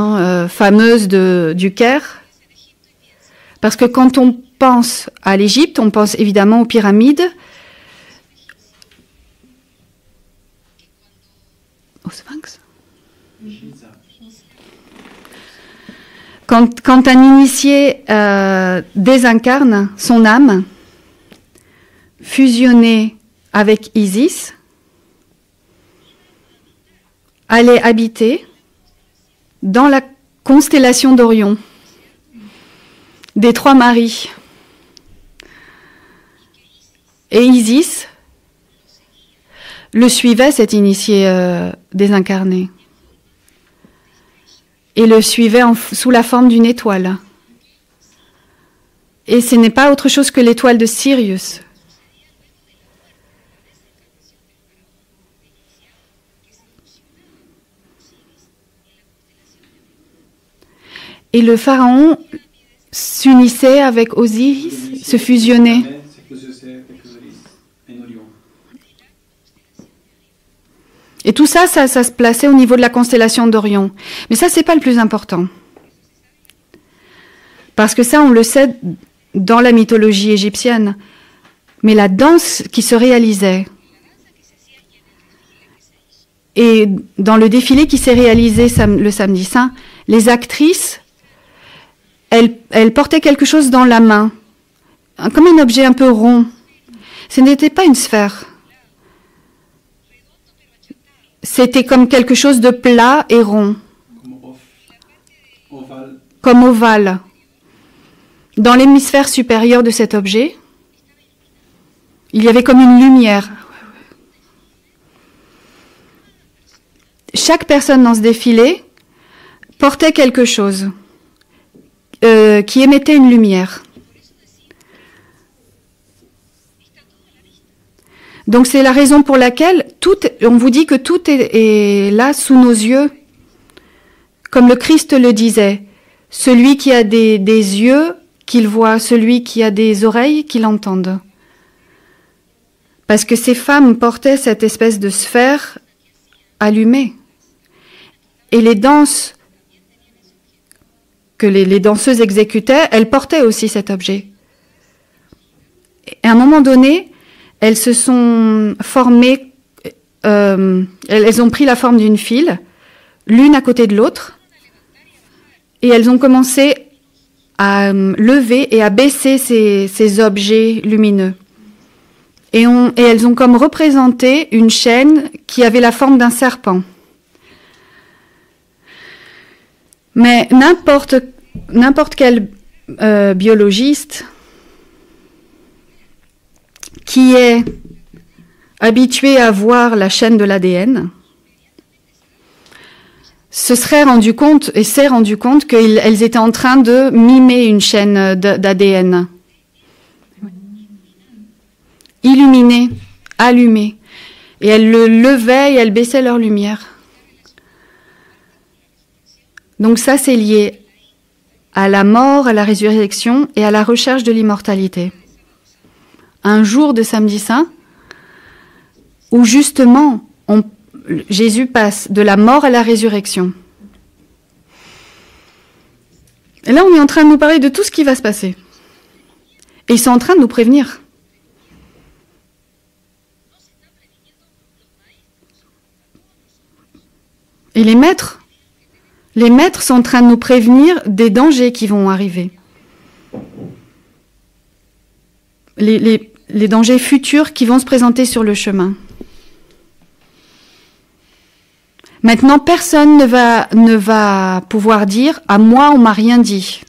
[SPEAKER 3] fameuses du Caire. Parce que quand on pense à l'Égypte, on pense évidemment aux pyramides, au Sphinx. Quand un initié désincarne son âme, fusionnée avec Isis, allait habiter dans la constellation d'Orion, des trois maris. Et Isis le suivait, cet initié désincarné, et le suivait sous la forme d'une étoile. Et ce n'est pas autre chose que l'étoile de Sirius. Et le pharaon s'unissait avec Osiris, se fusionnait. Et tout ça, ça se plaçait au niveau de la constellation d'Orion. Mais ça, c'est pas le plus important. Parce que ça, on le sait dans la mythologie égyptienne. Mais la danse qui se réalisait, et dans le défilé qui s'est réalisé le samedi saint, les actrices, elles portaient quelque chose dans la main, comme un objet un peu rond. Ce n'était pas une sphère. c'était comme quelque chose de plat et rond,
[SPEAKER 1] Ovale.
[SPEAKER 3] comme ovale. Dans l'hémisphère supérieur de cet objet, il y avait comme une lumière. Chaque personne dans ce défilé portait quelque chose qui émettait une lumière. Donc c'est la raison pour laquelle on vous dit que tout est là sous nos yeux. Comme le Christ le disait, celui qui a des yeux qu'il voit, celui qui a des oreilles qu'il entende. Parce que ces femmes portaient cette espèce de sphère allumée. Et les danses que les danseuses exécutaient, elles portaient aussi cet objet. Et à un moment donné, elles se sont formées, elles ont pris la forme d'une file, l'une à côté de l'autre, et elles ont commencé à lever et à baisser ces objets lumineux. Et elles ont comme représenté une chaîne qui avait la forme d'un serpent. Mais n'importe quel biologiste qui est habitué à voir la chaîne de l'ADN se serait rendu compte et s'est rendu compte qu'elles étaient en train de mimer une chaîne d'ADN. Illuminée, allumée. Et elles le levaient et elles baissaient leur lumière. Donc ça, c'est lié à la mort, à la résurrection et à la recherche de l'immortalité. Un jour de samedi saint, où justement, Jésus passe de la mort à la résurrection. Et là, on est en train de nous parler de tout ce qui va se passer. Et ils sont en train de nous prévenir. Et les maîtres sont en train de nous prévenir des dangers qui vont arriver. Les dangers futurs qui vont se présenter sur le chemin. Maintenant, personne ne va pouvoir dire « à moi, on m'a rien dit ».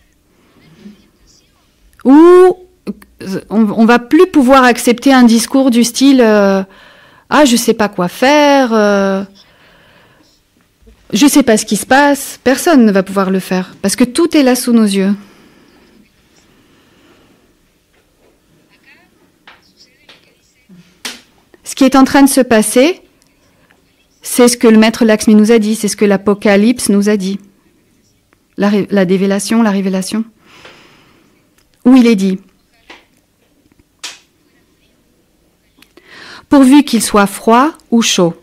[SPEAKER 3] Ou on va plus pouvoir accepter un discours du style « ah, je sais pas quoi faire ». Je ne sais pas ce qui se passe, personne ne va pouvoir le faire, parce que tout est là sous nos yeux. Ce qui est en train de se passer, c'est ce que le maître Lakshmi nous a dit, c'est ce que l'Apocalypse nous a dit. La dévélation, la révélation. Où il est dit « Pourvu qu'il soit froid ou chaud,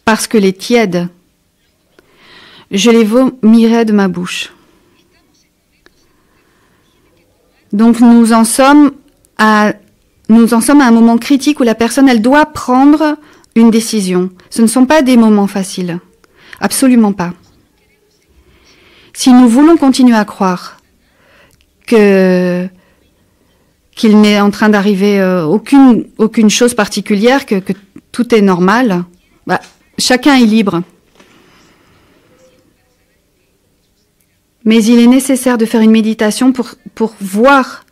[SPEAKER 3] parce que les tièdes, je les vomirai de ma bouche. » Donc nous en sommes à un moment critique où la personne, elle doit prendre une décision. Ce ne sont pas des moments faciles. Absolument pas. Si nous voulons continuer à croire qu'il n'est en train d'arriver aucune chose particulière, que tout est normal, chacun est libre. Mais il est nécessaire de faire une méditation pour voir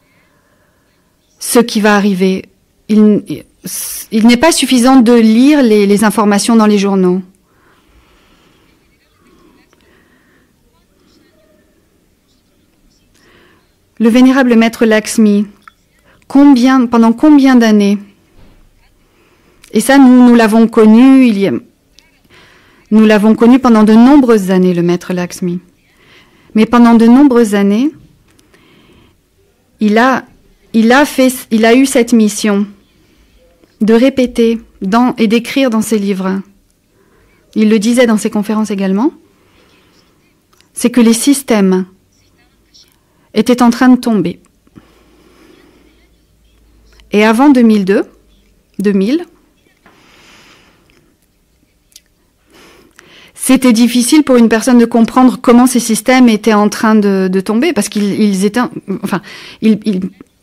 [SPEAKER 3] ce qui va arriver. Il n'est pas suffisant de lire les informations dans les journaux. Le vénérable maître Lakshmi, pendant combien d'années? Et ça, nous l'avons connu, nous l'avons connu pendant de nombreuses années, le maître Lakshmi. Mais pendant de nombreuses années, il a eu cette mission de répéter et d'écrire dans ses livres. Il le disait dans ses conférences également. C'est que les systèmes étaient en train de tomber. Et avant 2000, c'était difficile pour une personne de comprendre comment ces systèmes étaient en train de tomber, parce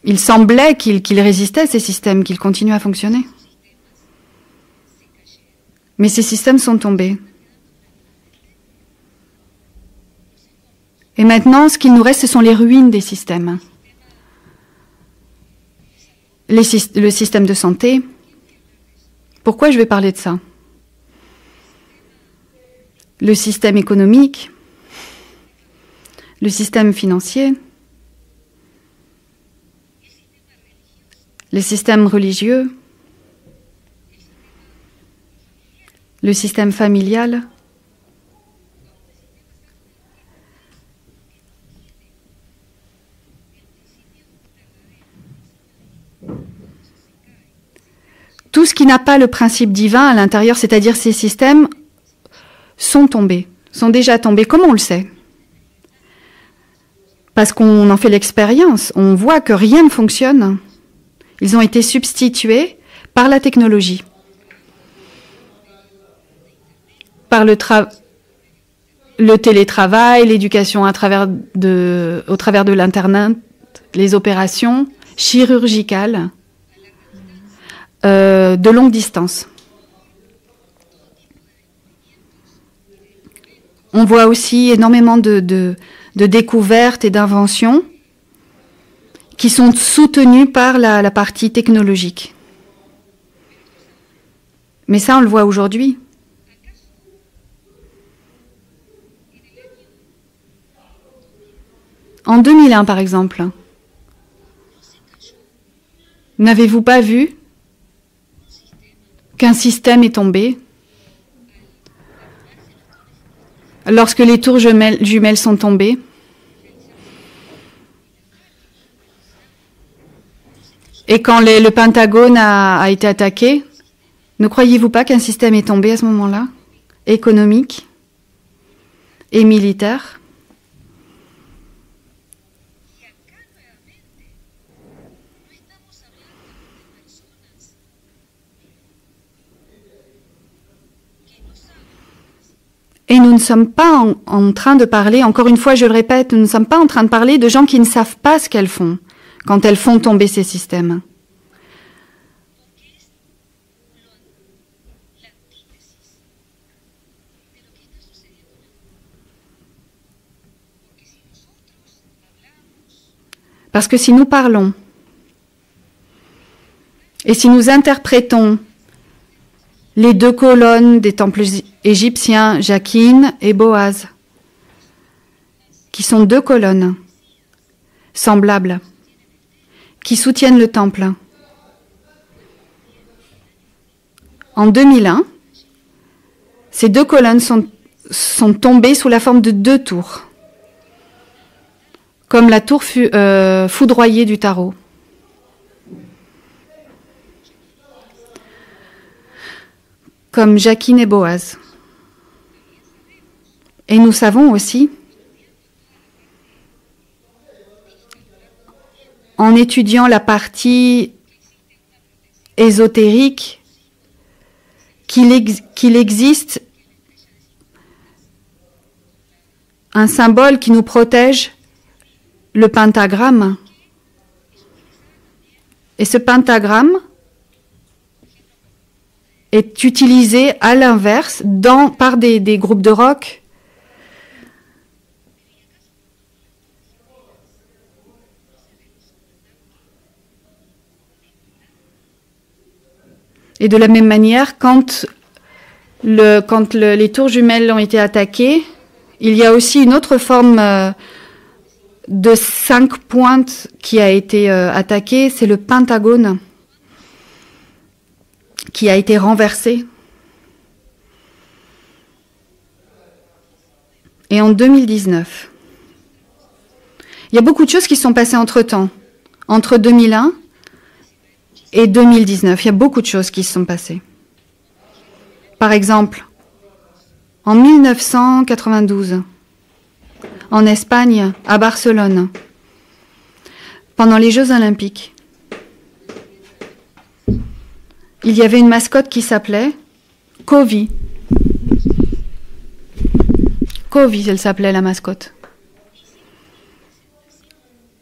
[SPEAKER 3] il semblait qu'ils résistaient, ces systèmes, qu'ils continuaient à fonctionner. Mais ces systèmes sont tombés. Et maintenant, ce qu'il nous reste, ce sont les ruines des systèmes. Le système de santé. Pourquoi je vais parler de ça? Le système économique, le système financier, le système religieux, le système familial, tout ce qui n'a pas le principe divin à l'intérieur, c'est-à-dire ces systèmes, sont tombés, sont déjà tombés. Comment on le sait? Parce qu'on en fait l'expérience, on voit que rien ne fonctionne. Ils ont été substitués par la technologie, par le télétravail, l'éducation au travers de l'Internet, les opérations chirurgicales de longue distance. On voit aussi énormément de découvertes et d'inventions qui sont soutenues par la partie technologique. Mais ça, on le voit aujourd'hui. En 2001, par exemple, n'avez-vous pas vu qu'un système est tombé lorsque les tours jumelles sont tombées? Et quand le Pentagone a été attaqué, ne croyez-vous pas qu'un système est tombé à ce moment-là, économique et militaire? Et nous ne sommes pas en train de parler, encore une fois je le répète, nous ne sommes pas en train de parler de gens qui ne savent pas ce qu'elles font quand elles font tomber ces systèmes. Parce que si nous parlons et si nous interprétons les deux colonnes des temples égyptiens, Jachin et Boaz, qui sont deux colonnes semblables, qui soutiennent le temple. En 2001, ces deux colonnes sont tombées sous la forme de deux tours, comme la tour foudroyée du tarot. Comme Jachin et Boaz. Et nous savons aussi, en étudiant la partie ésotérique, qu'il existe un symbole qui nous protège, le pentagramme. Et ce pentagramme est utilisé à l'inverse par des groupes de rock. Et de la même manière, quand les tours jumelles ont été attaquées, il y a aussi une autre forme de 5 pointes qui a été attaquée, c'est le Pentagone, qui a été renversé. Et en 2019, il y a beaucoup de choses qui sont passées entre-temps. Entre 2001 et 2019, il y a beaucoup de choses qui se sont passées. Par exemple, en 1992, en Espagne, à Barcelone, pendant les Jeux Olympiques, il y avait une mascotte qui s'appelait Kovi. Kovi, elle s'appelait la mascotte.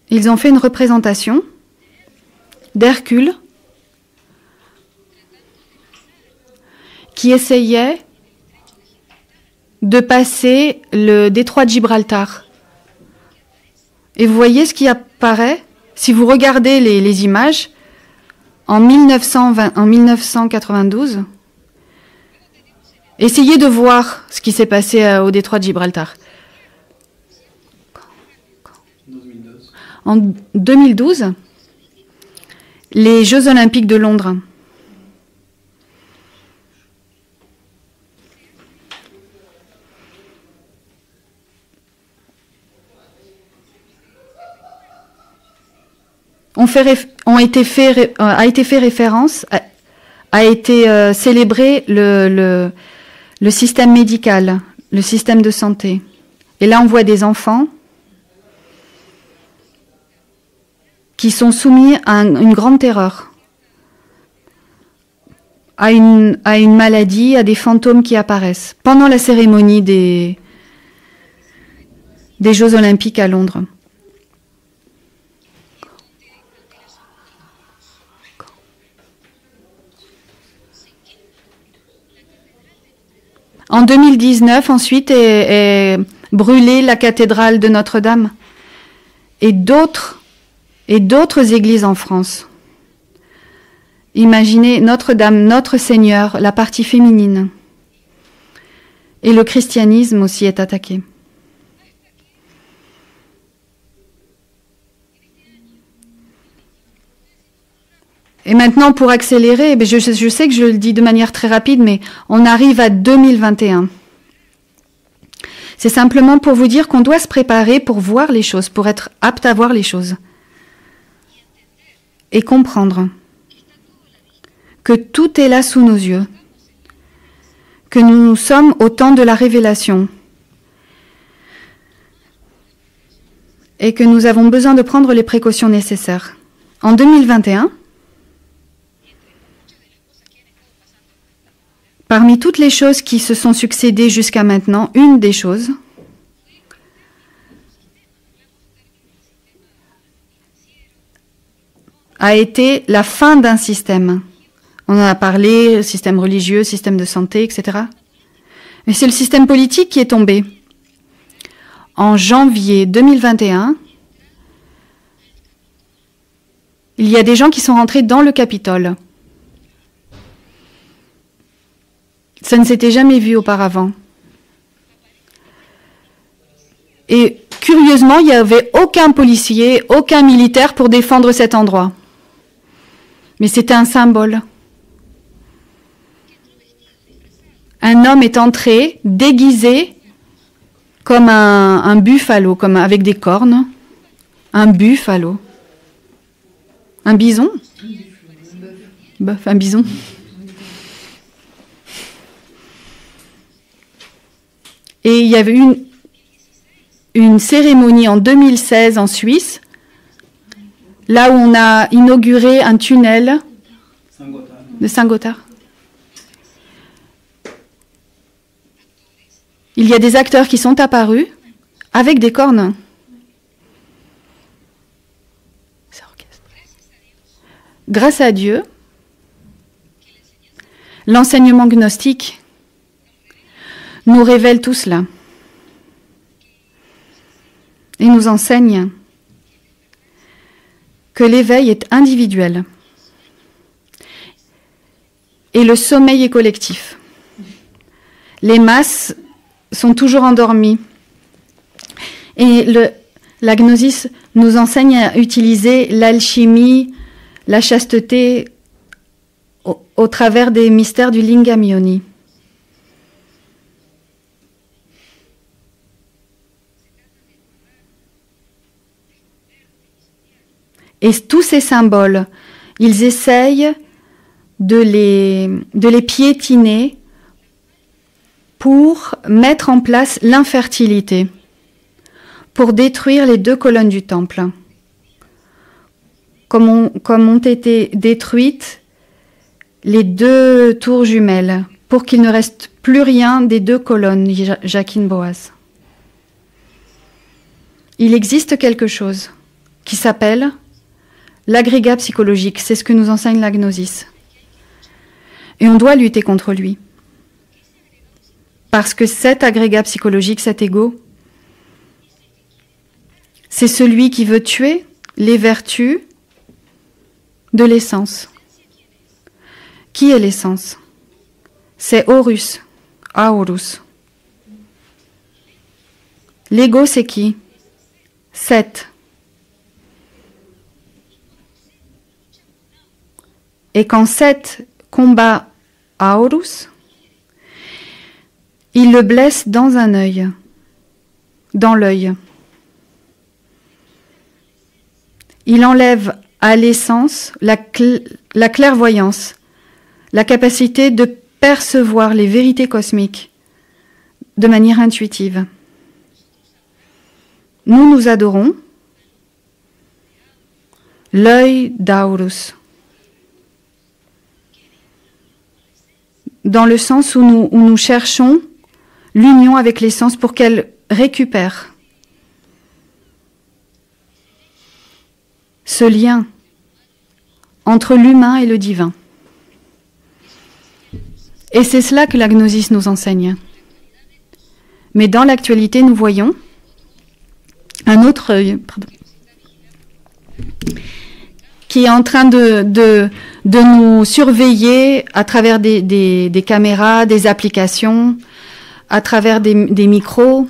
[SPEAKER 3] Ils ont fait une représentation d'Hercule qui essayait de passer le détroit de Gibraltar. Et vous voyez ce qui apparaît, si vous regardez les images, en 1992, essayez de voir ce qui s'est passé au détroit de Gibraltar. En 2012, les Jeux Olympiques de Londres. A été fait référence, a été célébré le système médical, le système de santé. Et là, on voit des enfants qui sont soumis à une grande terreur, à une maladie, à des fantômes qui apparaissent pendant la cérémonie des Jeux Olympiques à Londres. En 2019, ensuite, est brûlée la cathédrale de Notre-Dame et d'autres églises en France. Imaginez Notre-Dame, Notre Seigneur, la partie féminine. Et le christianisme aussi est attaqué. Et maintenant, pour accélérer, je sais que je le dis de manière très rapide, mais on arrive à 2021. C'est simplement pour vous dire qu'on doit se préparer pour voir les choses, pour être apte à voir les choses. Et comprendre que tout est là sous nos yeux, que nous sommes au temps de la révélation et que nous avons besoin de prendre les précautions nécessaires. En 2021, parmi toutes les choses qui se sont succédées jusqu'à maintenant, une des choses a été la fin d'un système. On en a parlé, système religieux, système de santé, etc. Mais c'est le système politique qui est tombé. En janvier 2021, il y a des gens qui sont rentrés dans le Capitole. Ça ne s'était jamais vu auparavant. Et curieusement, il n'y avait aucun policier, aucun militaire pour défendre cet endroit. Mais c'était un symbole. Un homme est entré déguisé comme un buffalo, comme avec des cornes. Un buffalo. Un bison? Bœuf, un bison. Et il y avait une cérémonie en 2016 en Suisse, là où on a inauguré un tunnel de Saint-Gothard. Il y a des acteurs qui sont apparus avec des cornes. Grâce à Dieu, l'enseignement gnostique nous révèle tout cela et nous enseigne que l'éveil est individuel et le sommeil est collectif. Les masses sont toujours endormies et la gnosis nous enseigne à utiliser l'alchimie, la chasteté au travers des mystères du Lingam Yoni. Et tous ces symboles, ils essayent de les piétiner pour mettre en place l'infertilité, pour détruire les 2 colonnes du temple, comme ont été détruites les 2 tours jumelles, pour qu'il ne reste plus rien des 2 colonnes, Jacquine Boaz. Il existe quelque chose qui s'appelle l'agrégat psychologique, c'est ce que nous enseigne la gnosis. Et on doit lutter contre lui. Parce que cet agrégat psychologique, cet ego, c'est celui qui veut tuer les vertus de l'essence. Qui est l'essence? C'est Horus, Aorus. L'ego, c'est qui? Seth. Et quand Seth combat Aorus, il le blesse dans un œil, dans l'œil. Il enlève à l'essence la clairvoyance, la capacité de percevoir les vérités cosmiques de manière intuitive. Nous adorons l'œil d'Aorus, dans le sens où nous cherchons l'union avec l'essence pour qu'elle récupère ce lien entre l'humain et le divin. Et c'est cela que la gnosis nous enseigne. Mais dans l'actualité, nous voyons un autre œil qui est en train de nous surveiller à travers des caméras, des applications, à travers des micros.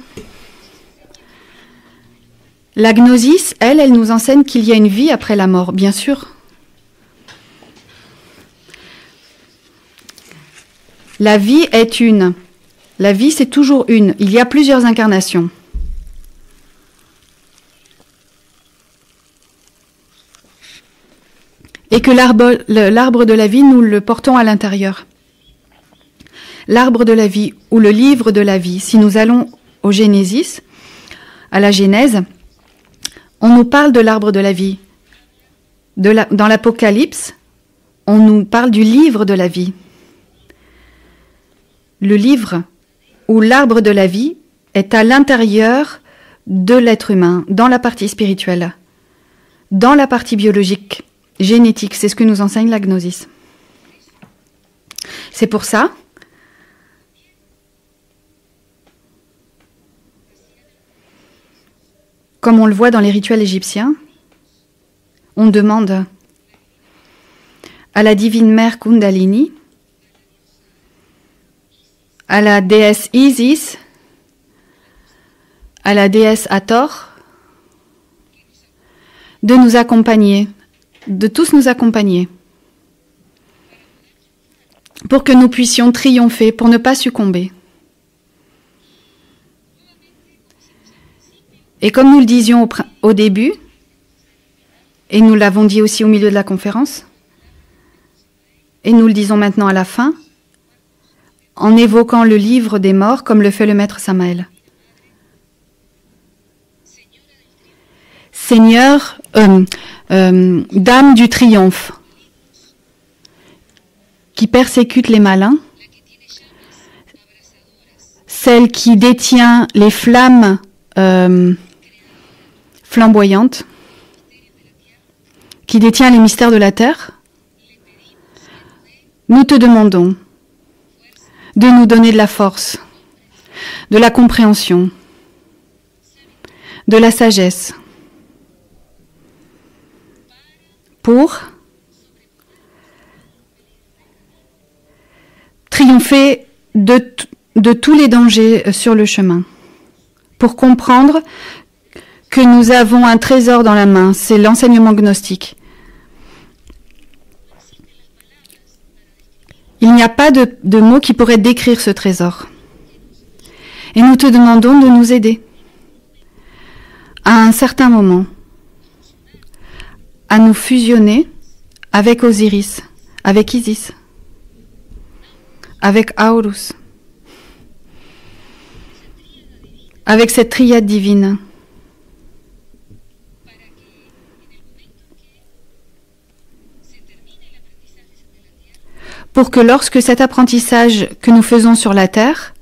[SPEAKER 3] La gnosis, elle nous enseigne qu'il y a une vie après la mort, bien sûr. La vie est une. La vie, c'est toujours une. Il y a plusieurs incarnations. Et que l'arbre de la vie, nous le portons à l'intérieur. L'arbre de la vie, ou le livre de la vie, si nous allons au Génésis, à la Genèse, on nous parle de l'arbre de la vie. Dans l'Apocalypse, on nous parle du livre de la vie. Le livre ou l'arbre de la vie est à l'intérieur de l'être humain, dans la partie spirituelle, dans la partie biologique, génétique. C'est ce que nous enseigne la gnosis. C'est pour ça comme on le voit dans les rituels égyptiens, on demande à la divine mère Kundalini, à la déesse Isis, à la déesse Hathor, de nous accompagner, de tous nous accompagner, pour que nous puissions triompher, pour ne pas succomber. Et comme nous le disions au début, et nous l'avons dit aussi au milieu de la conférence, et nous le disons maintenant à la fin, en évoquant le livre des morts comme le fait le maître Samael. Seigneur, dame du triomphe, qui persécute les malins, celle qui détient les flammes flamboyante, qui détient les mystères de la terre, nous te demandons de nous donner de la force, de la compréhension, de la sagesse, pour triompher de tous les dangers sur le chemin, pour comprendre que nous avons un trésor dans la main, c'est l'enseignement gnostique. Il n'y a pas de mots qui pourraient décrire ce trésor. Et nous te demandons de nous aider, à un certain moment, à nous fusionner avec Osiris, avec Isis, avec Aorus, avec cette triade divine. Pour que lorsque cet apprentissage que nous faisons sur la Terre,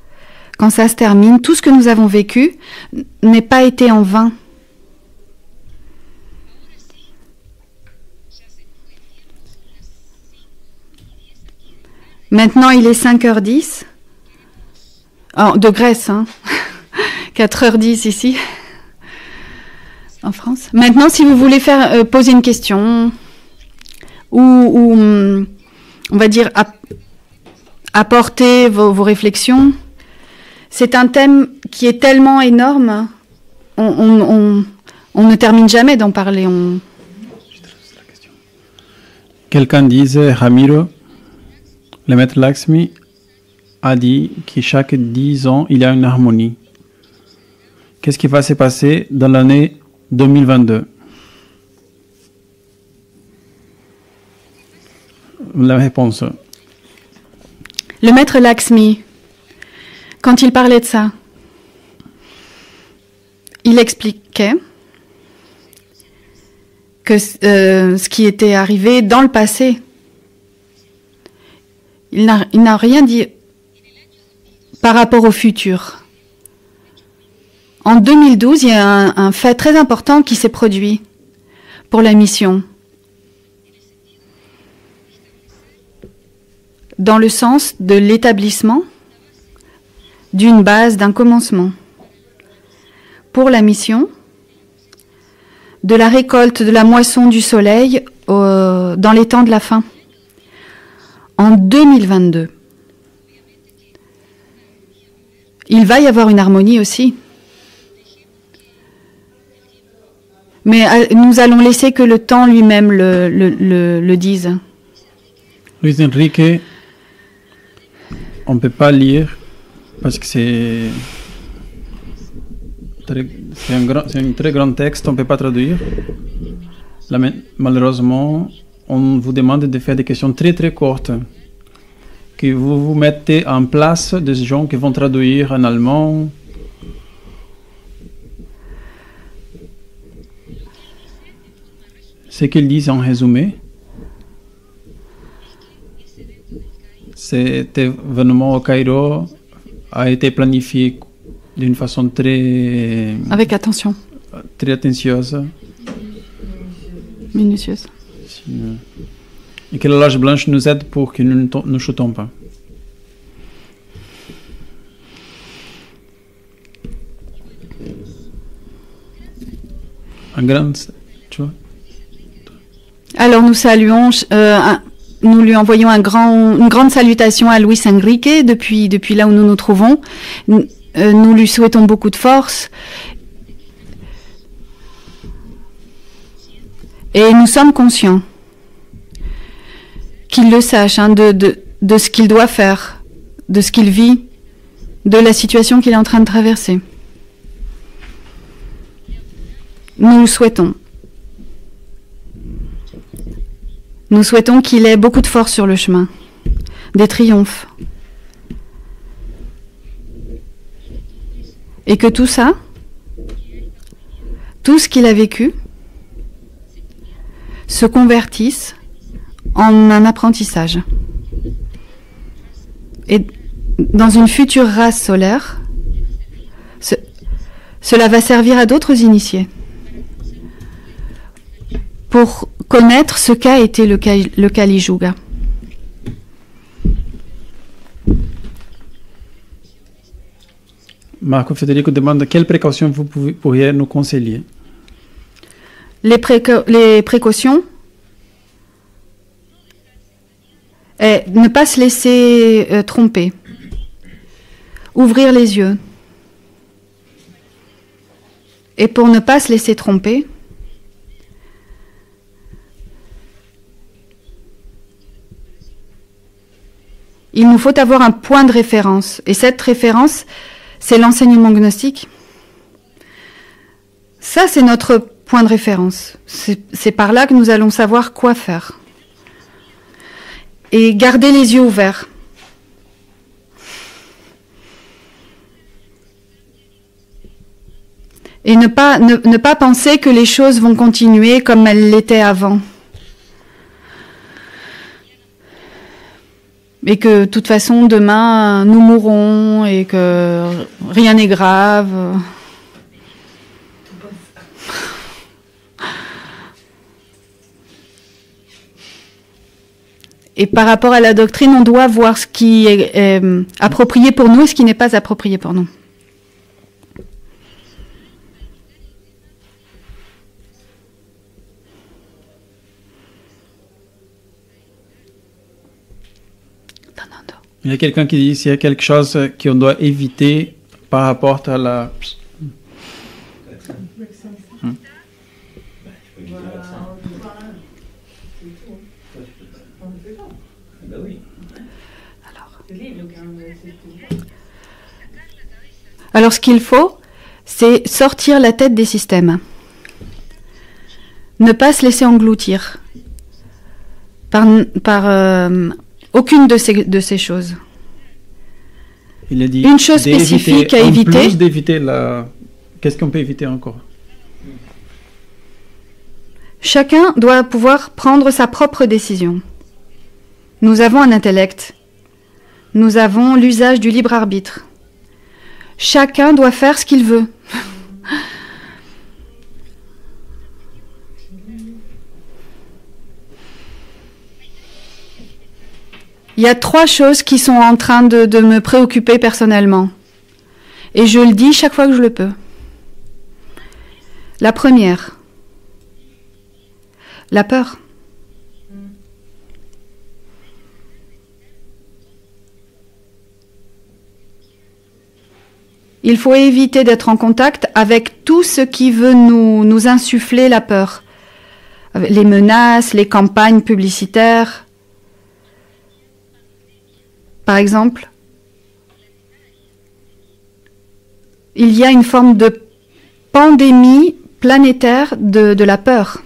[SPEAKER 3] quand ça se termine, tout ce que nous avons vécu n'ait pas été en vain. Maintenant, il est 5h10. de Grèce, hein. 4h10 ici, en France. Maintenant, si vous voulez poser une question, ou on va dire apporter vos réflexions, c'est un thème qui est tellement énorme, on ne termine jamais d'en parler.
[SPEAKER 1] Quelqu'un disait, Ramiro, le maître Lakshmi a dit que chaque 10 ans, il y a une harmonie. Qu'est-ce qui va se passer dans l'année 2022? La réponse.
[SPEAKER 3] Le maître Lakshmi, quand il parlait de ça, il expliquait que ce qui était arrivé dans le passé, il n'a rien dit par rapport au futur. En 2012, il y a un fait très important qui s'est produit pour la mission, dans le sens de l'établissement d'une base, d'un commencement pour la mission, de la récolte de la moisson du soleil dans les temps de la fin, en 2022. Il va y avoir une harmonie aussi. Mais nous allons laisser que le temps lui-même le dise.
[SPEAKER 1] Luis Enrique, on ne peut pas lire parce que c'est un très grand texte, on ne peut pas traduire. Là, malheureusement, on vous demande de faire des questions très très courtes. Que vous vous mettez en place des gens qui vont traduire en allemand. Ce qu'ils disent en résumé, cet événement au Cairo a été planifié d'une façon très...
[SPEAKER 3] Avec attention.
[SPEAKER 1] Très attentieuse.
[SPEAKER 3] Minutieuse.
[SPEAKER 1] Et que la loge blanche nous aide pour que nous ne chutons pas. Un grand... Tu vois?
[SPEAKER 3] Alors nous saluons, nous lui envoyons une grande salutation à Luis Enrique depuis là où nous nous trouvons. Nous lui souhaitons beaucoup de force. Et nous sommes conscients qu'il le sache, hein, de ce qu'il doit faire, de ce qu'il vit, de la situation qu'il est en train de traverser. Nous le souhaitons. Nous souhaitons qu'il ait beaucoup de force sur le chemin, des triomphes. Et que tout ça, tout ce qu'il a vécu, se convertisse en un apprentissage. Et dans une future race solaire, cela va servir à d'autres initiés pour connaître ce qu'a été le Kali Yuga.
[SPEAKER 1] Marco Federico demande quelles précautions vous pourriez nous conseiller.
[SPEAKER 3] Les précautions, ne pas se laisser tromper, ouvrir les yeux. Et pour ne pas se laisser tromper, il nous faut avoir un point de référence. Et cette référence, c'est l'enseignement gnostique. Ça, c'est notre point de référence. C'est par là que nous allons savoir quoi faire. Et garder les yeux ouverts. Et ne pas penser que les choses vont continuer comme elles l'étaient avant. Et que de toute façon, demain, nous mourrons et que rien n'est grave. Et par rapport à la doctrine, on doit voir ce qui est approprié pour nous et ce qui n'est pas approprié pour nous.
[SPEAKER 1] Il y a quelqu'un qui dit s'il y a quelque chose qu'on doit éviter par rapport à la...
[SPEAKER 3] Alors, ce qu'il faut, c'est sortir la tête des systèmes. Ne pas se laisser engloutir par aucune de ces choses.
[SPEAKER 1] Il a dit
[SPEAKER 3] une chose spécifique à éviter.
[SPEAKER 1] En plus d'éviter la... Qu'est-ce qu'on peut éviter encore?
[SPEAKER 3] Chacun doit pouvoir prendre sa propre décision. Nous avons un intellect. Nous avons l'usage du libre arbitre. Chacun doit faire ce qu'il veut. Il y a 3 choses qui sont en train de me préoccuper personnellement. Et je le dis chaque fois que je le peux. La première, la peur. Il faut éviter d'être en contact avec tout ce qui veut nous insuffler la peur. Les menaces, les campagnes publicitaires. Par exemple, il y a une forme de pandémie planétaire de la peur.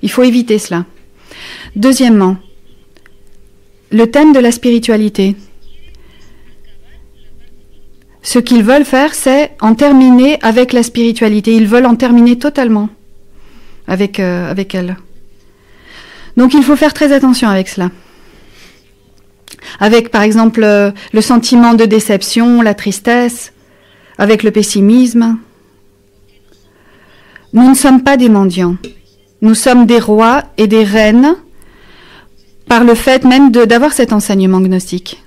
[SPEAKER 3] Il faut éviter cela. Deuxièmement, le thème de la spiritualité. Ce qu'ils veulent faire, c'est en terminer avec la spiritualité. Ils veulent en terminer totalement avec elle. Donc il faut faire très attention avec cela. Avec, par exemple, le sentiment de déception, la tristesse, avec le pessimisme. Nous ne sommes pas des mendiants. Nous sommes des rois et des reines par le fait même d'avoir cet enseignement gnostique.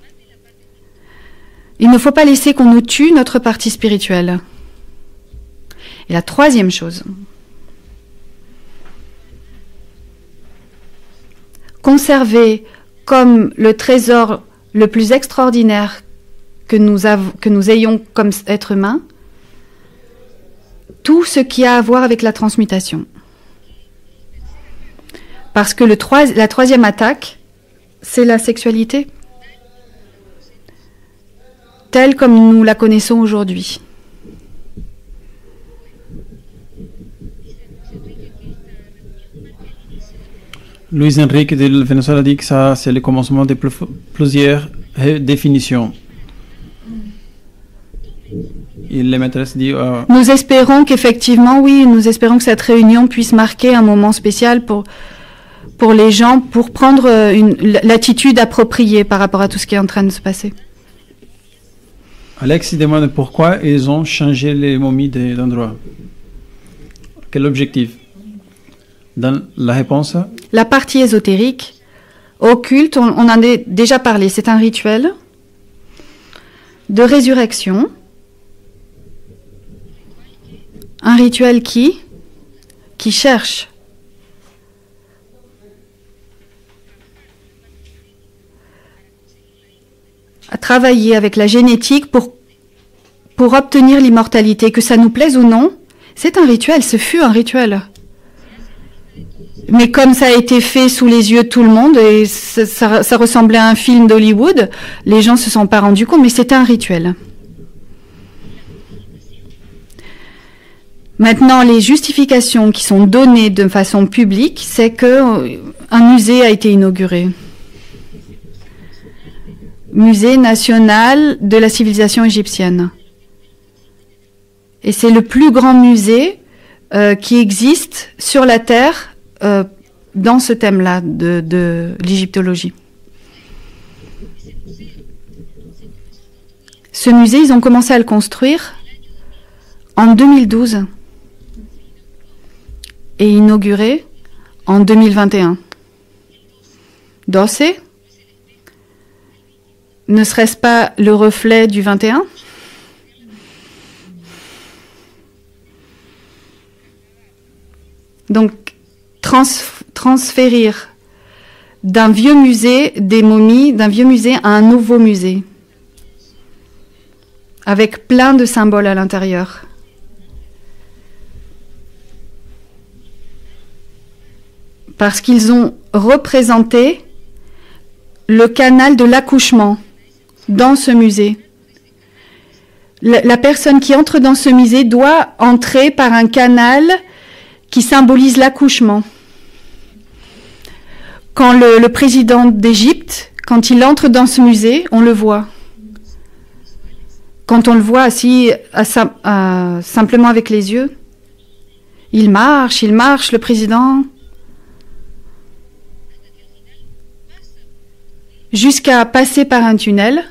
[SPEAKER 3] Il ne faut pas laisser qu'on nous tue notre partie spirituelle. Et la troisième chose, conserver comme le trésor le plus extraordinaire que nous ayons comme être humain, tout ce qui a à voir avec la transmutation. Parce que la troisième attaque, c'est la sexualité, telle comme nous la connaissons aujourd'hui.
[SPEAKER 1] Luis Enrique de Venezuela dit que ça, c'est le commencement de plusieurs définitions. Et les maîtresses disent...
[SPEAKER 3] Nous espérons qu'effectivement, oui, nous espérons que cette réunion puisse marquer un moment spécial pour les gens, pour prendre l'attitude appropriée par rapport à tout ce qui est en train de se passer.
[SPEAKER 1] Alex demande pourquoi ils ont changé les momies d'endroit. Quel objectif? Dans la réponse?
[SPEAKER 3] La partie ésotérique, occulte, on en a déjà parlé, c'est un rituel de résurrection. Un rituel qui cherche à travailler avec la génétique pour obtenir l'immortalité, que ça nous plaise ou non. C'est un rituel, ce fut un rituel. Mais comme ça a été fait sous les yeux de tout le monde, et ça ressemblait à un film d'Hollywood, les gens ne se sont pas rendus compte, mais c'était un rituel. Maintenant, les justifications qui sont données de façon publique, c'est qu'un musée a été inauguré. Musée national de la civilisation égyptienne. Et c'est le plus grand musée qui existe sur la Terre dans ce thème-là de l'égyptologie. Ce musée, ils ont commencé à le construire en 2012 et inauguré en 2021. 12 ne serait-ce pas le reflet du 21? Donc, transférer d'un vieux musée des momies, d'un vieux musée à un nouveau musée, avec plein de symboles à l'intérieur. Parce qu'ils ont représenté le canal de l'accouchement dans ce musée. La personne qui entre dans ce musée doit entrer par un canal qui symbolise l'accouchement. Quand le président d'Égypte, quand il entre dans ce musée, on le voit. Quand on le voit assis simplement avec les yeux, il marche, le président, jusqu'à passer par un tunnel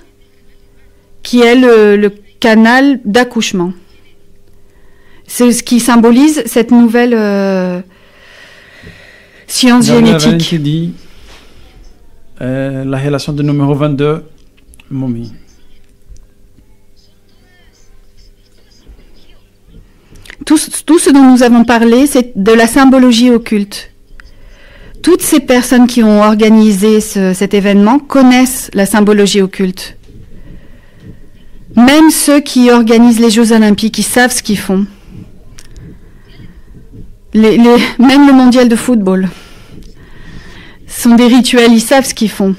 [SPEAKER 3] qui est le canal d'accouchement. C'est ce qui symbolise cette nouvelle science génétique.
[SPEAKER 1] Qui dit la relation de numéro 22, momie.
[SPEAKER 3] Tout ce dont nous avons parlé, c'est de la symbologie occulte. Toutes ces personnes qui ont organisé cet événement connaissent la symbologie occulte. Même ceux qui organisent les Jeux Olympiques, ils savent ce qu'ils font. Même le mondial de football. Ce sont des rituels, ils savent ce qu'ils font.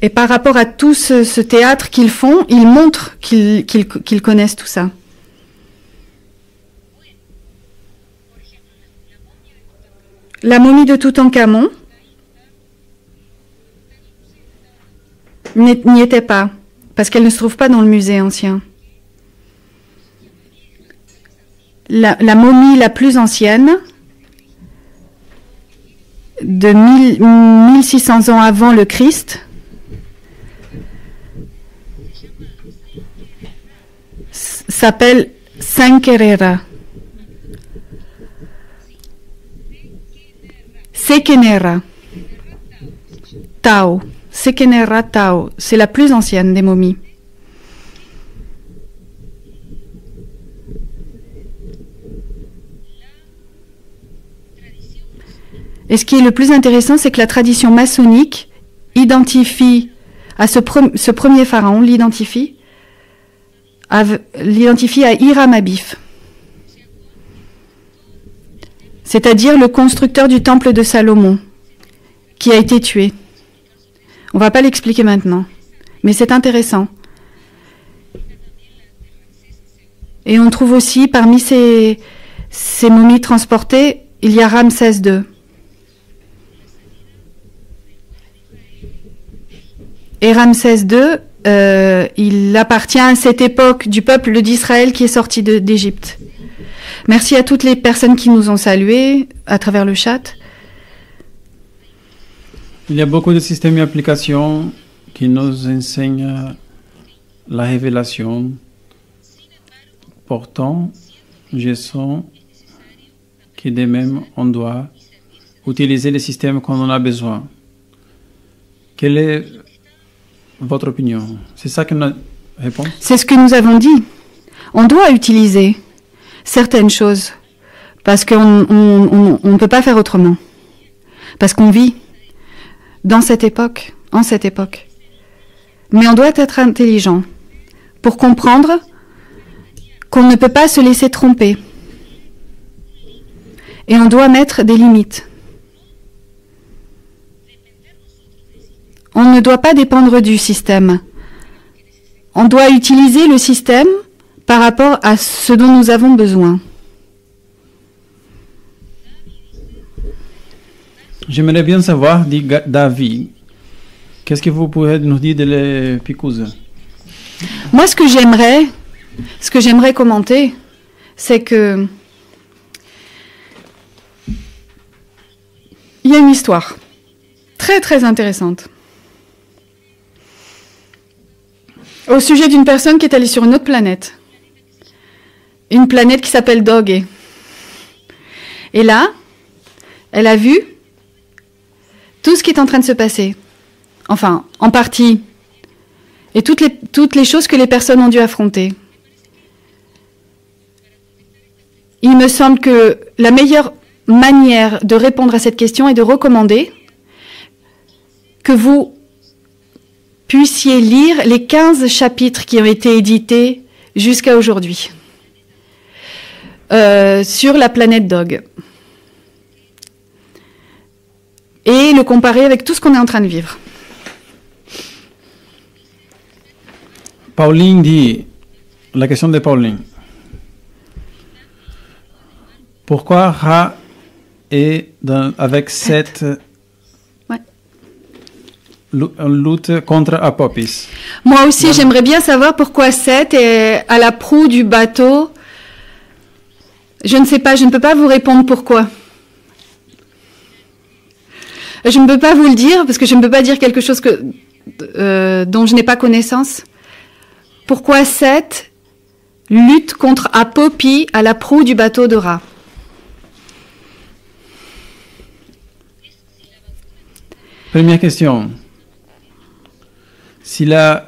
[SPEAKER 3] Et par rapport à tout ce théâtre qu'ils font, ils montrent qu'ils connaissent tout ça. La momie de Toutankhamon n'y était pas, parce qu'elle ne se trouve pas dans le musée ancien. La momie la plus ancienne, de 1600 ans avant le Christ, s'appelle Sankerera. Sekenera Tao. Sekenera Tao. C'est la plus ancienne des momies. Et ce qui est le plus intéressant, c'est que la tradition maçonnique identifie à ce premier pharaon, l'identifie à Hiram Abif, c'est-à-dire le constructeur du temple de Salomon, qui a été tué. On ne va pas l'expliquer maintenant, mais c'est intéressant. Et on trouve aussi, parmi ces momies transportées, il y a Ramsès II. Et Ramsès II, il appartient à cette époque du peuple d'Israël qui est sorti d'Égypte. Merci à toutes les personnes qui nous ont salués à travers le chat.
[SPEAKER 1] Il y a beaucoup de systèmes et applications qui nous enseignent la révélation. Pourtant, je sens que de même, on doit utiliser les systèmes quand on a besoin. Quelle est votre opinion? C'est ça que nous répond?
[SPEAKER 3] C'est ce que nous avons dit. On doit utiliser certaines choses parce qu'on ne peut pas faire autrement. Parce qu'on vit dans cette époque, en cette époque. Mais on doit être intelligent pour comprendre qu'on ne peut pas se laisser tromper. Et on doit mettre des limites. On ne doit pas dépendre du système. On doit utiliser le système par rapport à ce dont nous avons besoin.
[SPEAKER 1] J'aimerais bien savoir, dit David, qu'est-ce que vous pouvez nous dire de les Picouses?
[SPEAKER 3] Moi, ce que j'aimerais commenter, c'est que il y a une histoire très très intéressante au sujet d'une personne qui est allée sur une autre planète. Une planète qui s'appelle Doge. Et là, elle a vu tout ce qui est en train de se passer, enfin, en partie, et toutes les choses que les personnes ont dû affronter. Il me semble que la meilleure manière de répondre à cette question est de recommander que vous puissiez lire les 15 chapitres qui ont été édités jusqu'à aujourd'hui sur la planète Dog et le comparer avec tout ce qu'on est en train de vivre.
[SPEAKER 1] Pauline dit, la question de Pauline. Pourquoi Ra est avec Seth en lutte contre Apophis?
[SPEAKER 3] Moi aussi, j'aimerais bien savoir pourquoi Seth est à la proue du bateau. Je ne sais pas, je ne peux pas vous répondre pourquoi. Je ne peux pas vous le dire, parce que je ne peux pas dire quelque chose dont je n'ai pas connaissance. Pourquoi Seth lutte contre Apophis à la proue du bateau de Ra?
[SPEAKER 1] Première question. Si la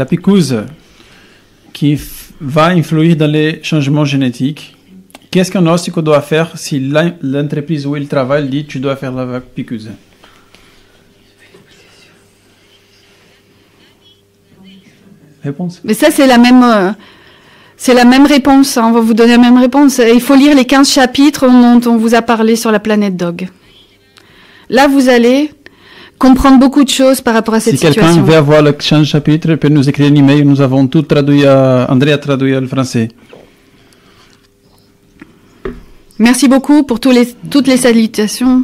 [SPEAKER 1] picouse qui va influer dans les changements génétiques, qu'est-ce qu'un ostico doit faire si l'entreprise où il travaille dit tu dois faire la picouse? Réponse?
[SPEAKER 3] Mais ça, c'est la même réponse. On va vous donner la même réponse. Il faut lire les 15 chapitres dont on vous a parlé sur la planète Dog. Là, vous allez comprendre beaucoup de choses par rapport à cette situation.
[SPEAKER 1] Si quelqu'un veut avoir le 15 chapitres, il peut nous écrire un email. Nous avons tout traduit, André a traduit le français.
[SPEAKER 3] Merci beaucoup pour toutes les salutations.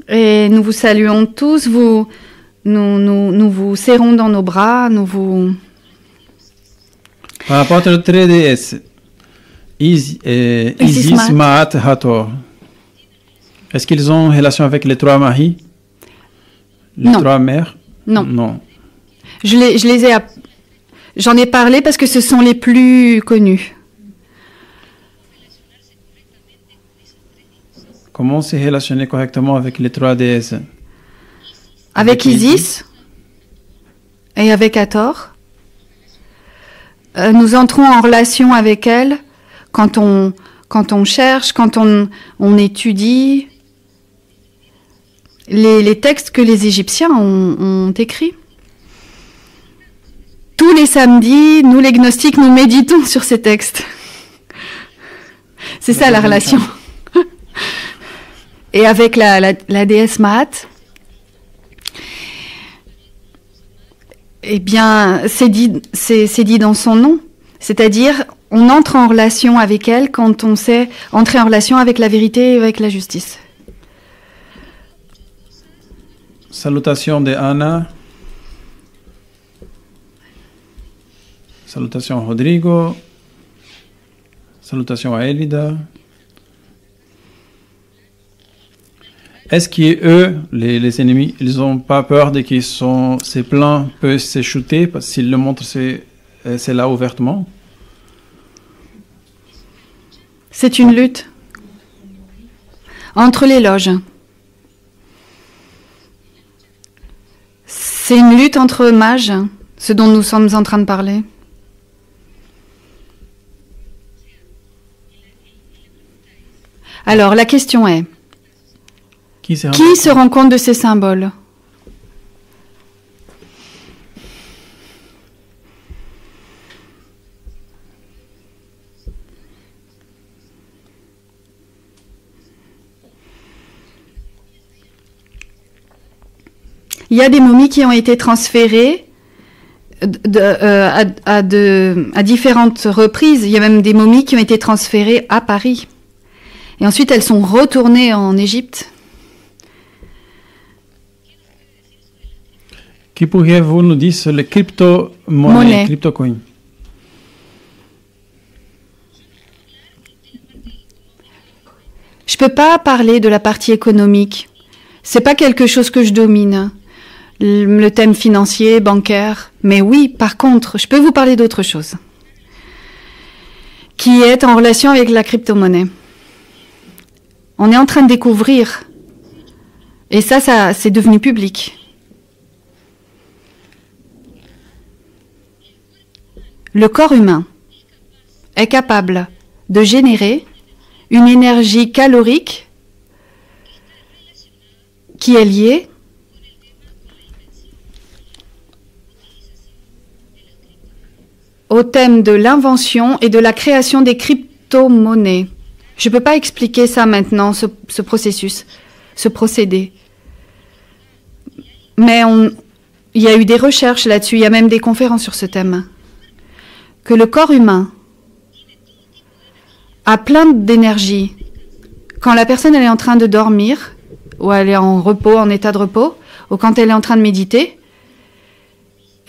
[SPEAKER 3] Et nous vous saluons tous. Nous vous serrons dans nos bras.
[SPEAKER 1] Par rapport au 3DS, Isis, Maat, Hathor, est-ce qu'ils ont relation avec les trois maris? Les trois mères?
[SPEAKER 3] Non.
[SPEAKER 1] Non.
[SPEAKER 3] J'en ai parlé parce que ce sont les plus connus.
[SPEAKER 1] Comment se relationner correctement avec les trois déesses?
[SPEAKER 3] Avec Isis et avec Hathor. Nous entrons en relation avec elle quand on cherche, quand on étudie les textes que les Égyptiens ont écrits. Tous les samedis, nous les gnostiques, nous méditons sur ces textes. C'est ça la relation. Et avec la déesse Maat, eh bien, c'est dit dans son nom. C'est-à-dire, on entre en relation avec elle quand on sait entrer en relation avec la vérité et avec la justice.
[SPEAKER 1] Salutations de Anna. Salutations à Rodrigo. Salutations à Elida. Est-ce qu'eux, les ennemis, ils n'ont pas peur de que ces plans peuvent se shooter parce s'ils le montrent, c'est là ouvertement?
[SPEAKER 3] C'est une lutte entre les loges. C'est une lutte entre mages, ce dont nous sommes en train de parler. Alors, la question est, qui se rend compte de ces symboles? Il y a des momies qui ont été transférées à différentes reprises. Il y a même des momies qui ont été transférées à Paris. Et ensuite, elles sont retournées en Égypte.
[SPEAKER 1] Que pourriez-vous nous dire sur les crypto-monnaies, crypto-coins?
[SPEAKER 3] Je ne peux pas parler de la partie économique. C'est pas quelque chose que je domine. Le thème financier, bancaire. Mais oui, par contre, je peux vous parler d'autre chose. Qui est en relation avec la crypto-monnaie. On est en train de découvrir. Et ça c'est devenu public. Le corps humain est capable de générer une énergie calorique qui est liée au thème de l'invention et de la création des crypto-monnaies. Je ne peux pas expliquer ça maintenant, ce processus, ce procédé. Mais il y a eu des recherches là-dessus, il y a même des conférences sur ce thème. Que le corps humain a plein d'énergie. Quand la personne elle est en train de dormir, ou elle est en repos, en état de repos, ou quand elle est en train de méditer,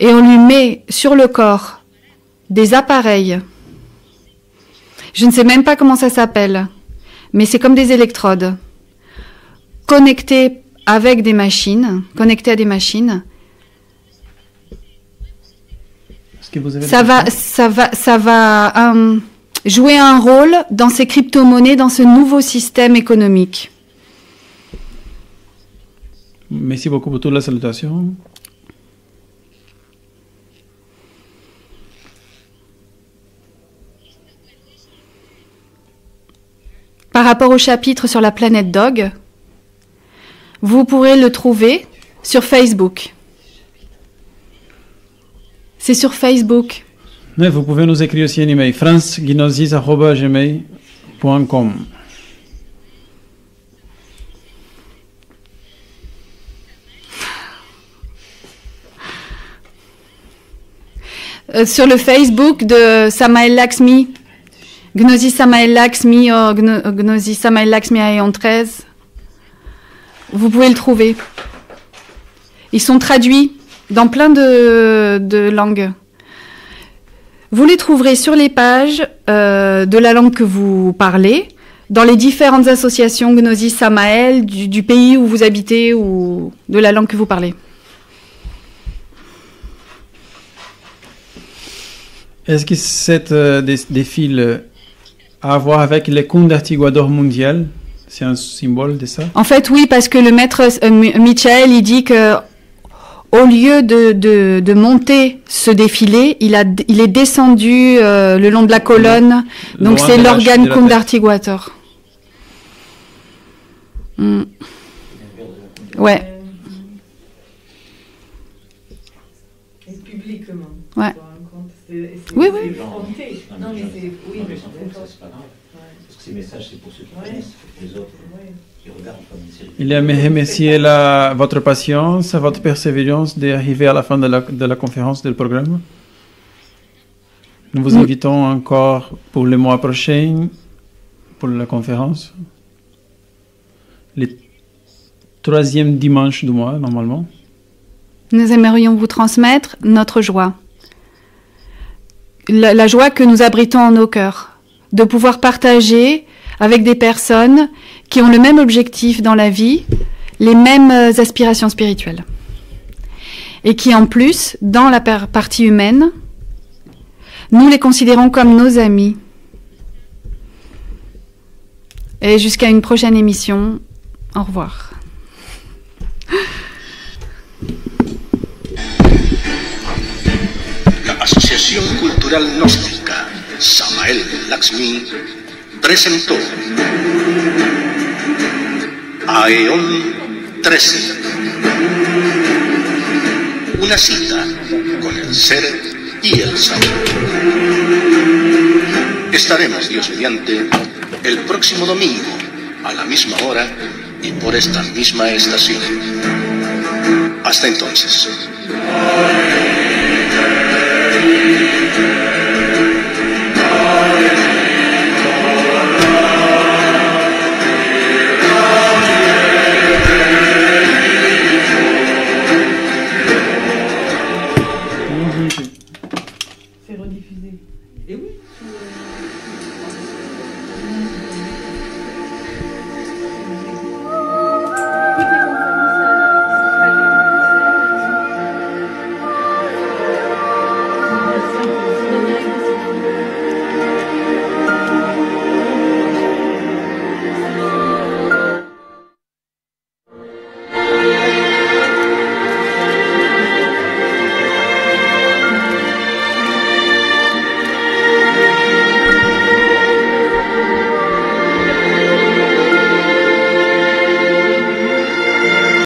[SPEAKER 3] et on lui met sur le corps des appareils. Je ne sais même pas comment ça s'appelle, mais c'est comme des électrodes connectées avec des machines, connectées à des machines. Ça va jouer un rôle dans ces crypto-monnaies, dans ce nouveau système économique.
[SPEAKER 1] Merci beaucoup pour toute la salutation.
[SPEAKER 3] Par rapport au chapitre sur la planète Dog, vous pourrez le trouver sur Facebook. C'est sur Facebook.
[SPEAKER 1] Oui, vous pouvez nous écrire aussi un email, francegnosis@gmail.com.
[SPEAKER 3] Sur le Facebook de Samael Laxmi, Gnosis Samael Laxmi, Gnosis Samael Laxmi Aeon 13, vous pouvez le trouver. Ils sont traduits dans plein de langues. Vous les trouverez sur les pages de la langue que vous parlez, dans les différentes associations Gnosis Samael du pays où vous habitez ou de la langue que vous parlez.
[SPEAKER 1] Est-ce que cette défile a à voir avec les Kundartiguador mondial? C'est un symbole de ça?
[SPEAKER 3] En fait, oui, parce que le maître Michael, il dit que au lieu de monter ce défilé, il est descendu le long de la colonne. Donc c'est l'organe Kundartiguator. Ouais.
[SPEAKER 2] Et publiquement.
[SPEAKER 3] Ouais.
[SPEAKER 2] Oui,
[SPEAKER 3] oui.
[SPEAKER 2] Non, mais c'est... Oui, mais
[SPEAKER 4] c'est pas grave. Parce que ces messages, c'est pour ceux qui connaissent, pour les autres qui regardent comme une série.
[SPEAKER 1] Il a remercié votre patience, votre persévérance d'arriver à la fin de la conférence, du programme. Nous vous invitons encore pour le mois prochain, pour la conférence. Le 3e dimanche du mois, normalement.
[SPEAKER 3] Nous aimerions vous transmettre notre joie. La joie que nous abritons en nos cœurs, de pouvoir partager avec des personnes qui ont le même objectif dans la vie, les mêmes aspirations spirituelles. Et qui en plus, dans la partie humaine, nous les considérons comme nos amis. Et jusqu'à une prochaine émission, au revoir.
[SPEAKER 5] La Asociación Cultural Gnóstica Samael Laxmi presentó Aeon 13, una cita con el ser y el saber. Estaremos, Dios mediante, el próximo domingo a la misma hora y por esta misma estación. Hasta entonces.
[SPEAKER 1] Thank you.